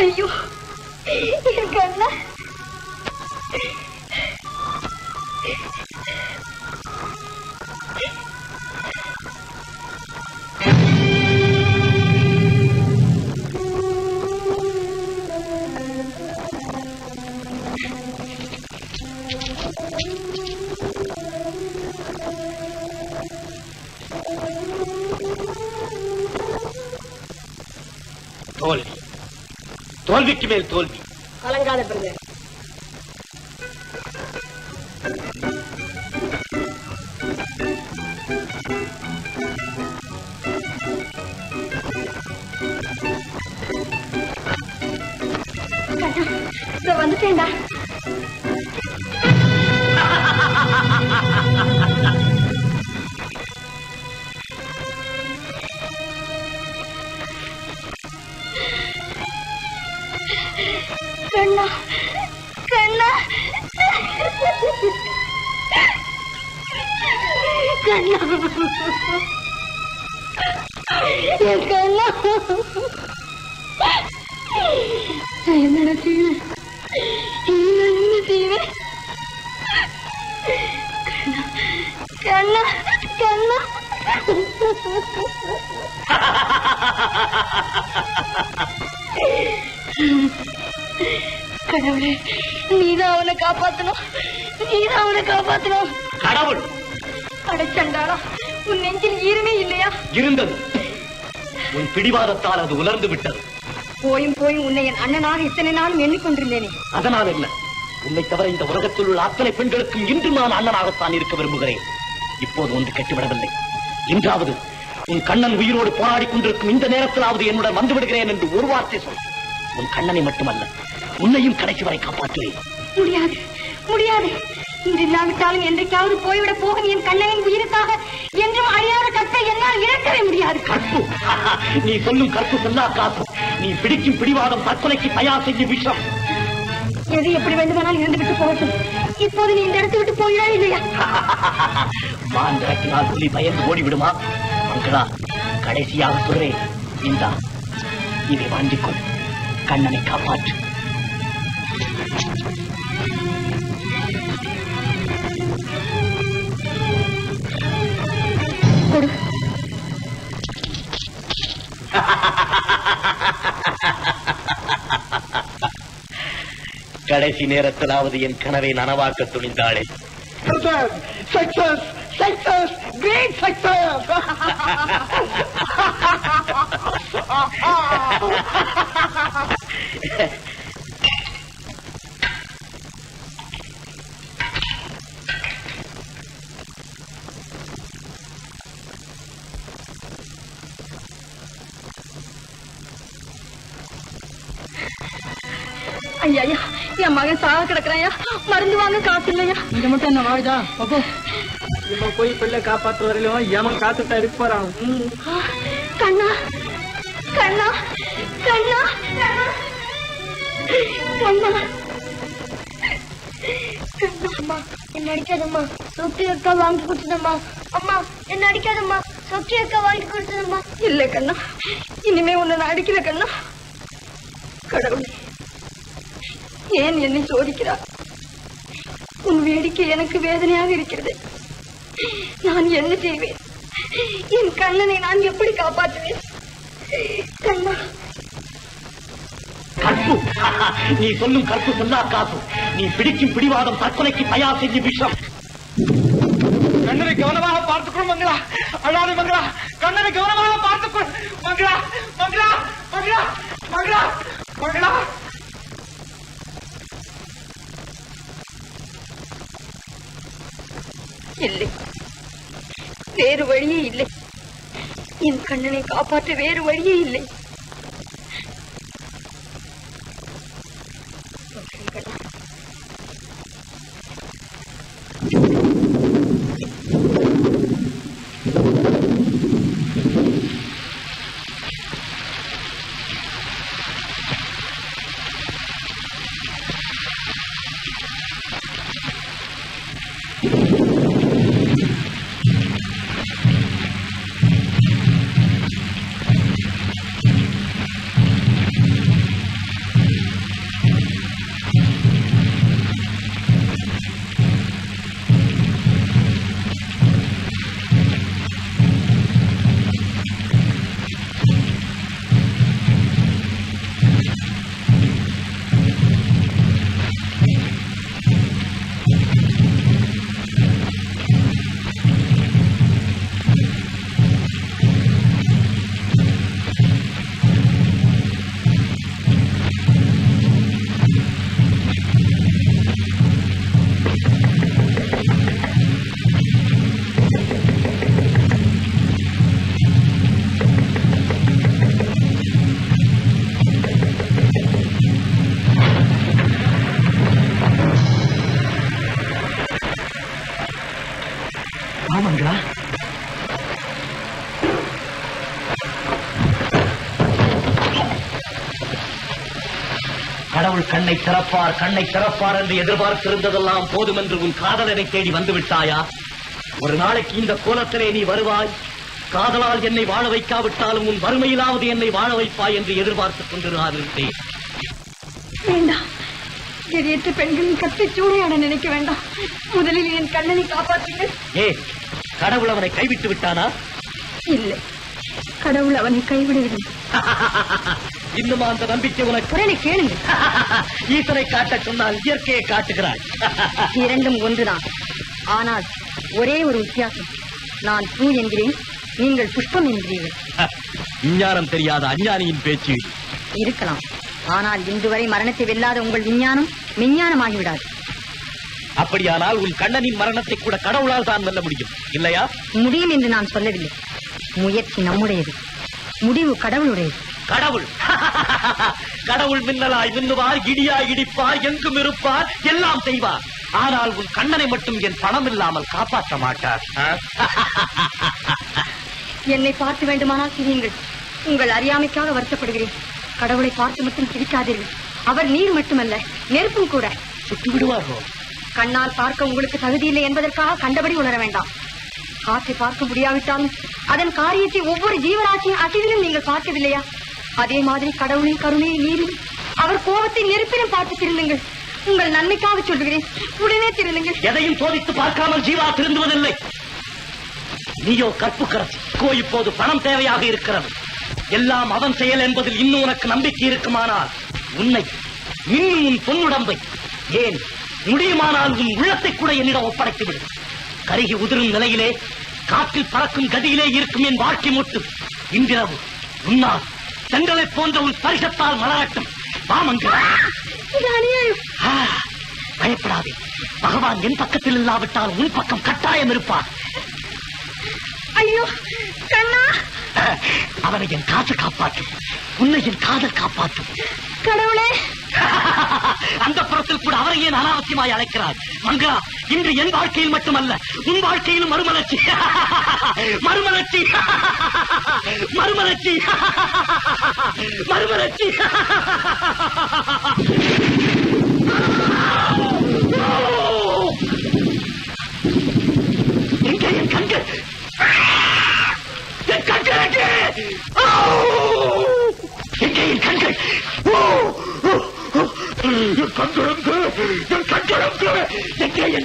ஐயோ என் கண்ணா, தோல்வி, தோல்விக்கு மேல் தோல்வி. கலங்காத பிறகு வந்துட்டேன்டா. கண்ணா கண்ணா கண்ணா என் கண்ணா, என்னடா செய்வேன், என்ன செய்வேன்? கண்ணா கண்ணா கடவுளே, நீதான் அவனை காப்பாத்தணும், நீதான் அவனை காப்பாத்தணும். கடவுள் அடைச்சண்டாளா, உன் நெஞ்சில் ஈரமே இல்லையா? இருந்தது. உன் பிடிவாதத்தால் அது உலர்ந்து விட்டது. போயும் போயும் உன்னை என் அண்ணனாக இத்தனை நாளும் எண்ணிக்கொண்டிருந்தேனே. அதனால் என்ன? உன்னை தவிர இந்த உலகத்தில் உள்ள அத்தனை பெண்களுக்கும் இன்று நான் அண்ணனாகத்தான் இருக்க விரும்புகிறேன். இப்போது ஒன்று கெட்டுவிடவில்லை. இன்றாவது உன் கண்ணன் உயிரோடு போராடி கொண்டிருக்கும் இந்த நேரத்திலாவது என்னுடன் வந்து விடுகிறேன் என்று ஒரு வார்த்தை சொல். உன் கண்ணனை மட்டுமல்ல, உன்னையும் கடைசி வரை காப்பாற்றுவேன். முடியாது முடியாது, இன்று இல்லாவிட்டாலும் என்றைக்காவது போய்விட போகும் என் கண்ணனின் உயிருக்காக என்றும் அழியாத கற்பை என்னால் இழக்கவே முடியாது. கற்பு, நீ சொல்லும் கற்பு சொன்னா காப்பு. நீ பிடிக்கும் பிடிவாதம் தற்கொலைக்கு தயார் செய்யும் விஷம். எது எப்படி வேண்டுமானால் இருந்து விட்டு போகட்டும். இப்போது நீ இந்த இடத்தை விட்டு போயிடா இல்லையா? மான் இறக்கினால் புலி பயந்து ஓடிவிடுமா? மங்களா, கடைசியாக சொல்றேன், இந்தா இதை வாங்கிக்கொள், கண்ணனை காப்பாற்று. கொடு. கடைசி நேரத்திலாவது என் கனவை நனவாக்க துணிந்தாளே. Success! Success! Great success! ஐயா ஐயா, என் மகன் சாக கிடக்குறாயா, மருந்து வாங்க காசு இல்லையா? இங்க மட்டும் என்ன வாழுதா? அப்போ இவன் போய் பிள்ளை காப்பாற்று வரையிலும் எவன் காத்துட்டா இருக்க போறான். கண்ணா கண்ணா கண்ணா கண்ணா அம்மா என்ன அடிக்காதம்மா, சொக்கி அக்கா வாங்கி கொடுத்ததம்மா. அம்மா என்ன அடிக்காதம்மா, சொக்கி அக்கா வாங்கி கொடுத்ததம்மா. இல்ல கண்ணா, இனிமே உன்னை நான் அடிக்கல கண்ணா. கடவுளே, ஏன் என்னை சோதிக்கிறார்? உன் வேடிக்கை எனக்கு வேதனையாக இருக்கிறது. நான் என்ன செய்வேன்? என் கண்ணனை நான் எப்படி காப்பாற்றுவேன்? கண்ணா, கற்பு, நீ சொல்லும் கற்பு சொல்லா காசு. நீ பிடிக்கும் பிடிவாதம் தற்கொலைக்கு தயார் செஞ்சு விஷம். கண்ணனை கவனமாக பார்த்துக்கணும் மங்களா, அழாது மங்களா, கண்ணனை கவனமாக பார்த்துக்கணும் மங்களா, மங்களா, மங்களா, மங்களா, மங்களா. இல்லை, வேறு வழியே இல்லை. என் கண்ணனை காப்பாற்ற வேறு வழியே இல்லை. ஆமாங்களா? கடவுள் கண்ணை திறப்பார் என்று எதிர்பார்த்திருந்ததெல்லாம் போதும் என்று உன் காதலனை தேடி வந்து விட்டாயா? ஒரு நாளைக்கு இந்த கோலத்திலே நீ வருவாய். காதலால் என்னை வாழ வைக்காவிட்டாலும் உன் வறுமையிலாவது என்னை வாழ வைப்பாய் என்று எதிர்பார்த்துக் கொண்டிருந்தேன். வேண்டாம், எரியற்ற பெண்களின் கத்தை சூறையாட நினைக்க வேண்டாம். முதலில் என் கண்ணனை காப்பாற்றுங்கள். கடவுள் அவனை கைவிட்டு விட்டானா? இல்லை, கடவுள் அவனை கைவிடவில்லை. இன்னும் அந்த நம்பிக்கை உனக்கு? கேளுங்க. ஈசனை காட்ட சொன்னால் இயற்கையை காட்டுகிறாய். இரண்டும் ஒன்றுதான், ஆனால் ஒரே ஒரு வித்தியாசம். நான் பூ என்கிறேன், நீங்கள் புஷ்பம் என்கிறீர்கள். விஞ்ஞானம் தெரியாத அஞ்ஞானியின் பேச்சு. இருக்கலாம், ஆனால் இன்று வரை மரணத்தை வெல்லாத உங்கள் விஞ்ஞானம் விஞ்ஞானமாகிவிடாது. அப்படியானால் உன் கண்ணனின் மரணத்தை கூட கடவுளால் தான் வெல்ல முடியும், இல்லையா? முடியும் என்று நான் சொல்லவில்லை. முயற்சி நம்முடையது, முடிவு கடவுளுடையது. கடவுள் கடவுள் மின்னலாய் மின்னுவார், இடியாய் இடிப்பார், எங்கும் இருப்பார், எல்லாம் செய்வார். ஆனால் உன் கண்ணனை மட்டும் என் பணம் இல்லாமல் காப்பாற்ற மாட்டார். என்னை பார்த்து வேண்டுமானால் சிரியுங்கள். உங்கள் அறியாமைக்காக வருத்தப்படுகிறேன். கடவுளை பார்த்து மட்டும் சிரிக்காதீர்கள். அவர் நீர் மட்டுமல்ல, நெருப்பும் கூட. சுட்டு விடுவாரோ? கண்ணால் பார்க்க உங்களுக்கு தகுதியில்லை என்பதற்காக கண்டபடி உணர வேண்டாம். காற்றை பார்க்க முடியாவிட்டாலும் அதன் காரியத்தை ஒவ்வொரு ஜீவராசியின் அசைவிலும் நீங்கள் பார்க்கவில்லையா? அதே மாதிரி கடவுளின் கருணையை நீரில், அவர் கோபத்தை நெருப்பிலும் பார்த்து திருந்துங்கள். உங்கள் நன்மைக்காக சொல்லுகிறேன், உடனே திருந்துங்கள். எதையும் சோதித்து பார்க்காமல் ஜீவா திருந்துவதில்லை. நீயோ கற்புக்கரசி. இப்போது பணம் தேவையாக இருக்கிறது. எல்லாம் அவன் செயல் என்பதில் இன்னும் உனக்கு நம்பிக்கை இருக்குமானால் உன்னை இன்னும் உன் பொன்னுடம்பை ஏன் முடியுமானால் உன் உள்ளத்தை கூட என்னிடம் ஒப்படைத்து விடு. கருகி உதிரும் நிலையிலே காற்றில் பறக்கும் கதியிலே இருக்கும் என் வாழ்க்கை மொட்டு இன்றிரவு உன்னால் செங்கலை போன்ற உன் ஸ்பரிசத்தால் மலரட்டும். வாமங்களா, பயப்படாதே. பகவான் என் பக்கத்தில் இல்லாவிட்டால் உன் பக்கம் கட்டாயம் இருப்பார். ஐயோ கண்ணா, அவனை என் காசு காப்பாற்றும், உன்னை என் காதல் காப்பாற்றும். கடவுளே, அந்த புறத்தில் கூட அவரை ஏன் அனாவசியமாய் அழைக்கிறார்? மங்களா, இன்று என் வாழ்க்கையில் மட்டுமல்ல உன் வாழ்க்கையிலும் மறுமலர்ச்சி. மறுமலர்ச்சி, மறுமலர்ச்சி, மறுமலர்ச்சி. எங்கே என் கண்கள்? என் கண்கள் எங்கே? எங்கே என்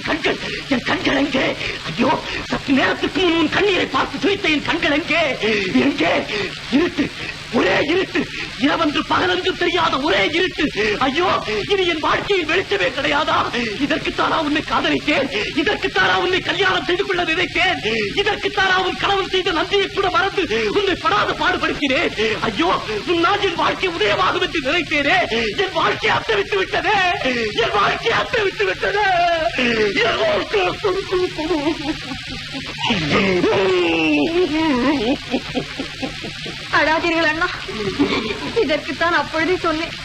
கண்கள்? என் கண்கள் எங்கே? ஐயோ, சற்று நேரத்துக்கு முன் உன் கண்ணீரை பார்த்து துவைத்த என் கண்கள் எங்கே? எங்கே? இருட்டு, ஒரே இருட்டு, இரவென்று பகலென்று தெரியாத ஒரே இருட்டு. ஐயோ, இனி என் வாழ்க்கையில் வெளிச்சமே கிடையாதா? இதற்குத்தானா உன்னை காதலித்தேன்? இதற்குத்தானா உன்னை கல்யாணம் செய்து கொள்ள நினைத்தேன்? இதற்குத்தானா உன் கணவன் செய்த நன்றியை கூட மறந்து உன்னை படாத பாடுபடுத்தினேன்? ஐயோ, உன்னால் என் வாழ்க்கை உதயமாகும் என்று நினைத்தேனே. என் வாழ்க்கை அத்தவித்து விட்டதே. என் வாழ்க்கை அத்தவித்து விட்டதே. அழாதீர்கள் அண்ணா. இதற்குத்தான் அப்பொழுதே சொன்னேன்,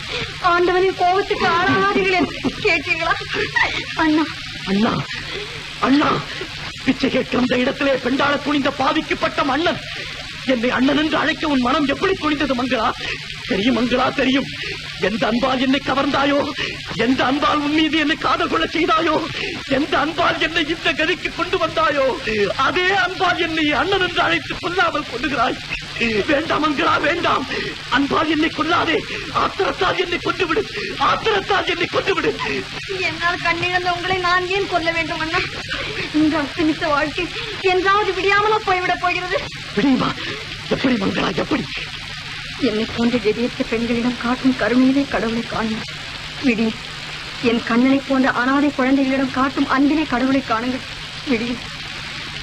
ஆண்டவனின் கோபத்துக்கு ஆளாதீர்கள் என்று. கேட்டீர்களா அண்ணா? அண்ணா, அண்ணா, பிச்சை கேட்க அந்த இடத்திலே பெண்டாள துணிந்த பாவிக்கப்பட்ட மன்னன் என்னை அண்ணன் என்று அழைக்க உன் மனம் எப்படி துணிந்தது மங்களா? தெரியும் மங்களா, தெரியும். எந்த அன்பால் என்னை கவர்ந்தாயோ, எந்த அன்பால் உன் மீது என்னை காதல் கொள்ள செய்தாயோ, எந்த அன்பால் என்னை இந்த கதிக்கு கொண்டு வந்தாயோ, அதே அன்பால் என்னை அண்ணன் என்று அழைத்து கொல்லாமல் கொள்ளுகிறாய். வேண்டாம் மங்களா, வேண்டாம். அன்பால் என்னை கொல்லாதே. ஆத்திரத்தால் என்னை கொண்டுவிடு, ஆத்திரத்தால் என்னை கொண்டுவிடு. என்னால் கண்ணிழந்த உங்களை நான் ஏன் கொல்ல வேண்டும் அண்ணா? இந்த அஸ்தமித்த வாழ்க்கை என்றாவது விடியாமலோ போய்விடப் போகிறது. விடியுமா? எப்படி மங்களா, எப்படி? என்னை போன்ற கதியற்ற பெண்களிடம் காட்டும் கருணையிலே கடவுளை காணும். விடி, என் கண்ணனை போன்ற அனாதை குழந்தைகளிடம் காட்டும் அன்பினை கடவுளை காணுங்கள். விடி,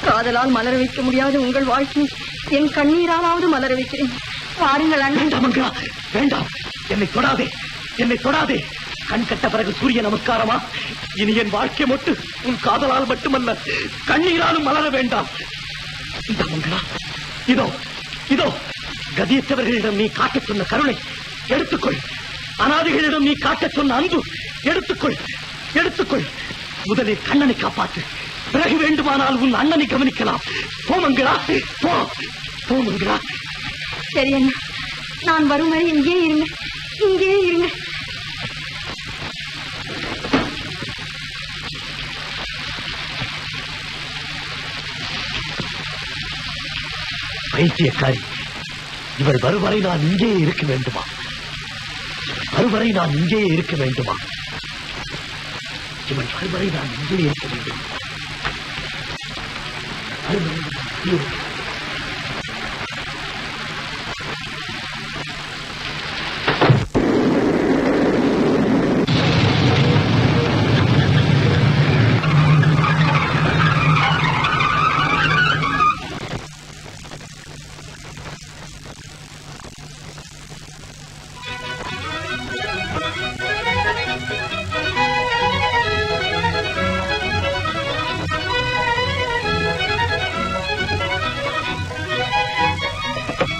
காதலால் மலர வைக்க முடியாத உங்கள் வாழ்க்கையை என் கண்ணீராலாவது மலர வைக்கிறேன். வாருங்கள் அண்ணன். வேண்டாம் மங்களா, வேண்டாம். என்னை தொடாதே, என்னை தொடாதே. கண் கட்ட பிறகு சூரிய நமஸ்காரமா? இனி என் வாழ்க்கை மட்டும் உன் காதலால் மட்டுமல்ல கண்ணீராலும் மலர வேண்டாம். இந்த மங்களா, இதோ இதோ கதியற்றவர்களிடம் நீ காட்டச் சொன்ன கருணை எடுத்துக்கொள். அனாதைகளிடம் நீ காட்டச் சொன்ன அன்பு எடுத்துக்கொள், எடுத்துக்கொள். முதலில் கண்ணனை காப்பாற்று, பிறகு வேண்டுமானால் உன் அண்ணனை கவனிக்கலாம். போ மங்களா, போ, போ மங்களா. சரி அண்ணா, நான் வரும் வரை இங்கே இருங்க, இங்கே இருங்க. பைத்தியக்காரி, இவர் வருவரை நான் இங்கே இருக்க வேண்டுமா? வருவரை நான் இங்கே இருக்க வேண்டுமா? இவன் வருவரை நான் இங்கே இருக்க வேண்டும்.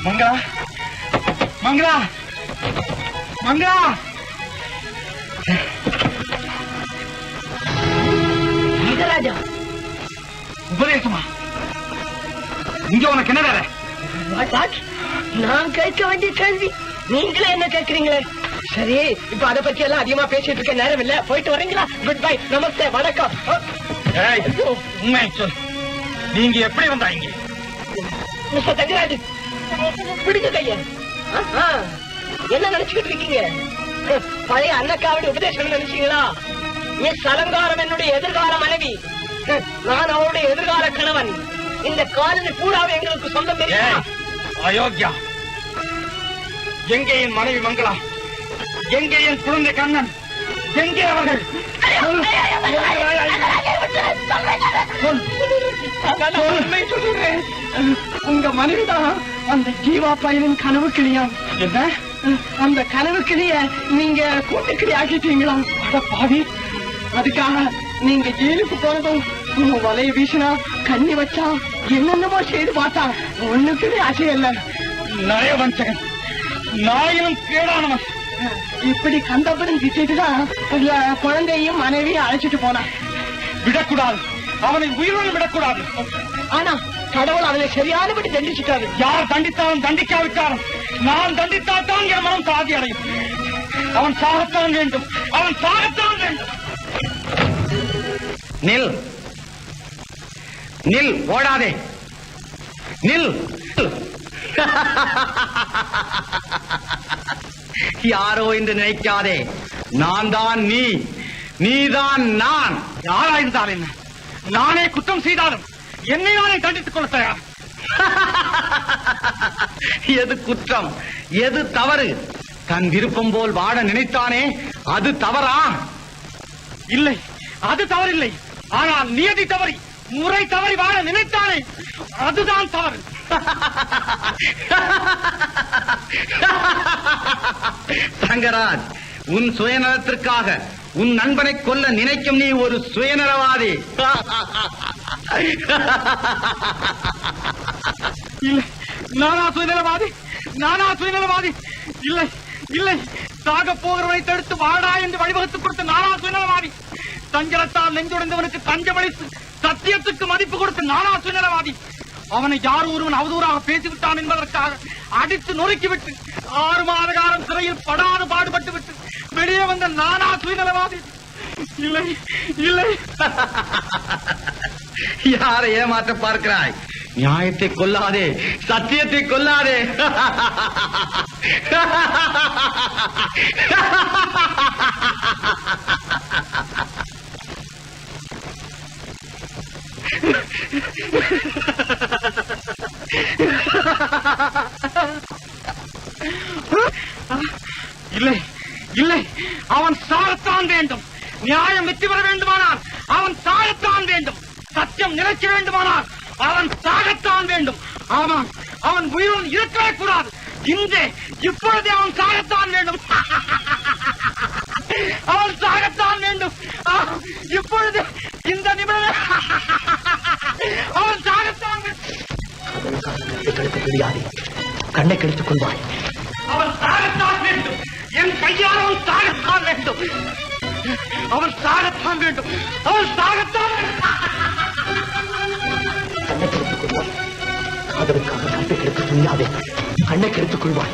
மங்களா, மங்களா, மங்களா. மகாராஜா, உபதேசமா? இங்க உனக்கு என்ன வேற? நான் கேட்க வேண்டிய கேள்வி நீங்களே என்ன கேட்கறீங்களே? சரி, இப்ப அதை பத்தி எல்லாம் அதிகமா பேசிட்டு இருக்க நேரம் இல்ல. போயிட்டு வரீங்களா? குட் பை, நமஸ்தே, வணக்கம். உண்மை சொல், நீங்க எப்படி வந்தாங்க? மிஸ்டர் தங்கராஜ், பிடிச்ச கைய என்ன நினைச்சுக்கிட்டு இருக்கீங்க? பழைய அன்னக்காவடி உபதேசம் நினைச்சீங்களா? மிஸ் அலங்காரம் என்னுடைய எதிர்கால மனைவி, நான் அவருடைய எதிர்கால கணவன். இந்த காலனி பூராவை எங்களுக்கு சொந்தம் தெரியுமா? அயோக்கியா, எங்கே என் மனைவி மங்களா? எங்கே என் குழந்தை கண்ணன்? எங்கே அவர்கள்? உங்க மனைவிதான் அந்த ஜீவா பையனின் கனவு கிளியா? என்ன அந்த கனவு கிளிய நீங்க கூட்டுக்கிளி ஆக்கிட்டீங்களா? அட பாவி, அதுக்காக நீங்க ஜெயிலுக்கு போனதும் வலைய வீசினா கண்ணி வச்சா என்னென்னமோ செய்து பார்த்தா ஒண்ணுக்குமே அசையல்ல. நயவஞ்சகன், நாயினும் கேடானவன். இப்படி கண்டபடும் திட்டுதான் குழந்தையும் மனைவியும் அழைச்சிட்டு போனான். விடக்கூடாது, அவனை உயிரோடு விடக்கூடாது. ஆனா கடவுள் அவனை சரியானபடி தண்டிச்சுட்டாரு. யார் தண்டித்தாலும் தண்டிக்காவிட்டாலும் நான் தண்டித்தால் தான் என் மனம் சாதி அடையும். அவன் சாகத்தான் வேண்டும், அவன் சாகத்தான் வேண்டும். நில், நில், ஓடாதே, நில். யாரோ என்று நினைக்காதே, நான் தான் நீ, நீதான் நான். யாராயிருந்தால் என்ன, நானே குற்றம் செய்தாலும் என்னை நானே தண்டித்துக் கொள்ள தயார். எது குற்றம், எது தவறு? தன் விருப்பம் போல் வாழ நினைத்தானே, அது தவறா? இல்லை, அது தவறில்லை. ஆனால் நியதி தவறி, முறை தவறி வாழ நினைத்தானே, அதுதான் தவறு. தங்கராஜ், உன் சுயநலத்திற்காக உன் நண்பனை கொல்ல நினைக்கும் நீ ஒரு சுயநலவாதி. இல்லை, நானா சுயநலவாதி? நானா சுயநலவாதி? இல்லை, இல்லை. சாக போகிறவனை தடுத்து வாடா என்று வழிவகுத்துக் கொடுத்த நானா சுயநலவாதி? தஞ்சலத்தால் நெஞ்சுடைந்தவனுக்கு தஞ்சமளித்து சத்தியத்துக்கு மதிப்பு கொடுத்த நானா சுயநலவாதி? அவனை யார் ஒருவன் அவதூறாக பேசிவிட்டான் என்பதற்காக அடித்து நொறுக்கிவிட்டு 6 மாத காலம் சிறையில் படாது பாடுபட்டு விட்டு வெளியே வந்த நானா சுயநலவாதி? இல்லை, இல்லை. யாரை ஏமாற்ற பார்க்கிறாய்? நியாயத்தை கொல்லாதே, சத்தியத்தை கொல்லாதே. இல்லை, இல்லை. அவன் சாகத்தான் வேண்டும். நியாயம் வெற்றி பெற வேண்டுமானால் அவன் சாகத்தான் வேண்டும். சத்தியம் நிலைக்க வேண்டுமானால் அவன் சாகத்தான் வேண்டும். ஆமாம், அவன் உயிருடன் இருக்கவே கூடாது. இன்றே இப்பொழுதே அவன் சாகத்தான் வேண்டும். அவன் சாகத்தான் வேண்டும். இப்பொழுது இந்த நிமிடம் அவன் சாகத்தான் வேண்டும். கண்ணை கெடுத்துக் கொள்வாய். அவன் சாகத்தான் வேண்டும். என் கையால் அவன் சாகத்தான் வேண்டும். அவன் சாகத்தான் வேண்டும். அவன் சாகத்தான் வேண்டும். கண்ணை கெடுத்துக் கொள்வாய். காதலுக்காக கற்பை கெடுக்க துணியாதே. கண்ணை கெடுத்துக் கொள்வாய்.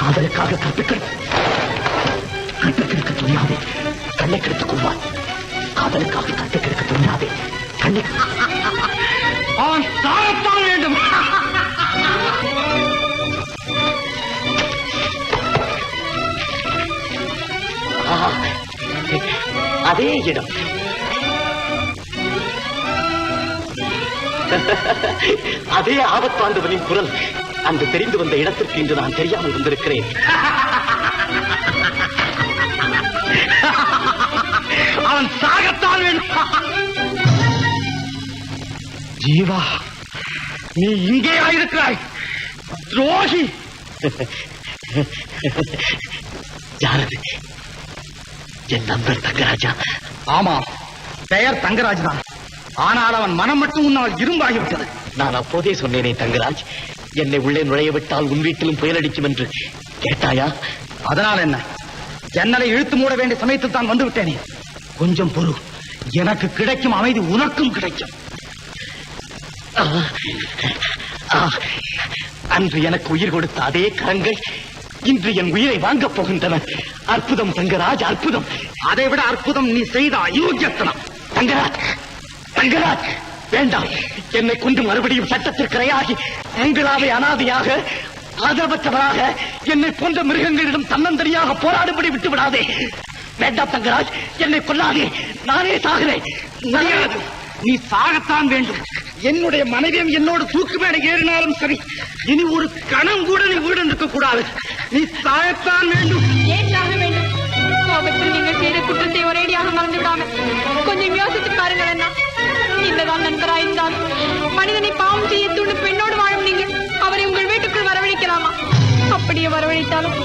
காதலுக்காக கற்பை கெடுக்க துணியாதே. கண்ணை கெடுத்துக் கொள்வாய். காதலுக்காக கற்பை கெடுக்க துணியாதே. கண்ணை அவன் சாகத்தான் வேண்டும். அதே இடம். அதே ஆபத்தாண்டவனின் குரல் அன்று தெரிந்து வந்த இடத்திற்கு இன்று நான் தெரியாமல் இருந்திருக்கிறேன். அவன் சாகத்தான் வேண்டும். ஜீவா, நீ இங்கே ஆயிருக்கிறாய், துரோகி. யாரது? என் நண்பர் தங்கராஜா? ஆமா, பெயர் தங்கராஜ் தான். ஆனால் அவன் மனம் மட்டும் உன்னால் இரும்பாகிவிட்டது. நான் அப்போதே சொன்னேனே தங்கராஜ், என்னை உள்ளே நுழைய விட்டால் உன் வீட்டிலும் புயலடிக்கும் என்று. கேட்டாயா? அதனால் என்ன? ஜன்னலை இழுத்து மூட வேண்டிய சமயத்தில் தான் வந்து விட்டேனே. கொஞ்சம் பொறு, எனக்கு கிடைக்கும் அமைதி உனக்கும் கிடைக்கும். அன்று எனக்கு உயிர் கொடுத்த அதே கரங்கள் இன்று என் உயிரை வாங்கப் போகின்றன. அற்புதம் தங்கராஜ், அற்புதம். அதை விட அற்புதம் நீ செய்த அயோக்கியத்தனம். தங்கராஜ், தங்கராஜ், வேண்டாம். என்னை கொண்டு மறுபடியும் சட்டத்திற்கு இரையாகி அங்களாவை அனாதையாக ஆதரவற்றவராக என்னை போன்ற மிருகங்களிடம் தன்னந்தனியாக போராடும்படி விட்டு விடாதே. வேண்டாம் தங்கராஜ், என்னை கொல்லாதே. நானே சாகிறேன். நீ சாகத்தான் வேண்டும். என்னுடைய மனைவியும் என்னோடு தூக்கு மேடை ஏறினாலும் சரி, இனி ஒரு கணம் கூட நீ வீடு இருக்க கூடாது. நீ சாகத்தான் வேண்டும். ஏன் சாக வேண்டும்? கோபத்தில் நீங்கள் செய்த குற்றத்தை ஒரேடியாக மறந்து விடாமல் கொஞ்சம் யோசித்து பாருங்கள் அண்ணா. இல்லதான் நண்பராயிருந்தாலும் மனிதனை பாவம் செய்ய தூண்டும் பெண்ணோடு வாழும் நீங்கள் அவரை உங்கள் வீட்டுக்குள் வரவழைக்கலாமா? அப்படியே வரவழைத்தாலும்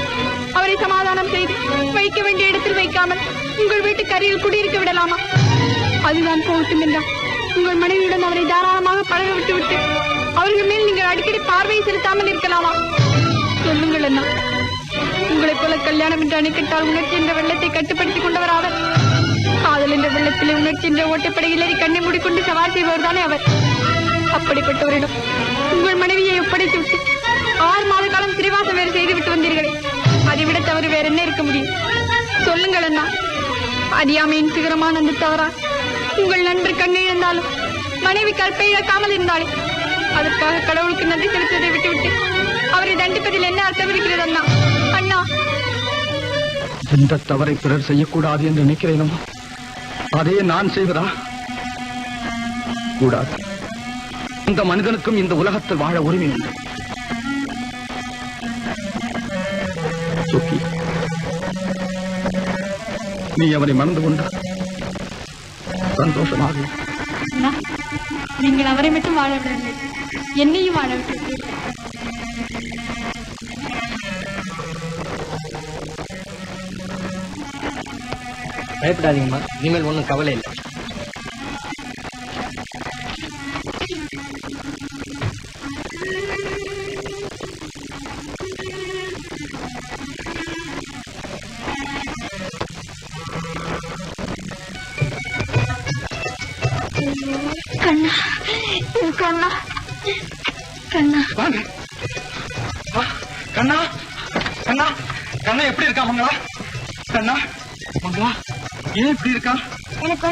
அவரை சமாதானம் செய்து வைக்க வேண்டிய இடத்தில் வைக்காமல் உங்கள் வீட்டுக்கு அருகில் குடியிருக்க விடலாமா? அதுதான் போகட்டும் என்றால் உங்கள் மனைவியுடன் அவரை தாராளமாக பழக விட்டுவிட்டு அவர்கள் மேல் நீங்கள் அடிக்கடி பார்வையை செலுத்தாமல் இருக்கலாமா? சொல்லுங்கள் அண்ணா. உங்களைப் போல கல்யாணம் என்று அணைக்கட்டால் உணர்ச்சி என்ற வெள்ளத்தை கட்டுப்படுத்திக் கொண்டவர் அவர். காதல் என்ற வெள்ளத்திலே உணர்ச்சி என்ற ஓட்டைப்படையில் ஏறி கண்ணை மூடிக்கொண்டு சவால் செய்பவர் தானே அவர். அப்படிப்பட்டவரிடம் உங்கள் மனைவியை ஒப்படைத்து விட்டு 6 மாத காலம் சிறைவாசம் வேறு செய்து விட்டு வந்தீர்களே, அதை விட தவறு வேற என்ன இருக்க முடியும்? சொல்லுங்கள் அண்ணா. அறியாமையின் சிகரமான அந்த தவறா உங்கள் நண்பர் கண்ணிழந்தாலும் மனைவி கற்பை இழக்காமல் இருந்தாலே அதற்காக கடவுளுக்கு நன்றி செலுத்துவதை விட்டுவிட்டு அவரை தண்டிப்பதில் என்ன அர்த்தம் இருக்கிறது அண்ணா? அண்ணா, எந்த தவறை பிறர் செய்யக்கூடாது என்று நினைக்கிறேனோ அதே நான் செய்வதா? கூடாது. இந்த மனிதனுக்கும் இந்த உலகத்தில் வாழ உரிமை உண்டு. சுக்கி, நீ அவனை மறந்து கொண்டார் சந்தோஷமாக. நீங்கள் அவரை மட்டும் வாழ விடவில்லை, என்னையும் வாழ விட்டு. பயப்படாதீங்கம்மா, இனிமேல் ஒன்றும் கவலை இல்லை. கண்ணா, கண்ணா, கண்ணா, கண்ணா, கண்ணா, கண்ணா எப்படி இருக்கா மங்களா? கண்ணா, மங்களா ஏன் இப்படி இருக்கா? எனக்கு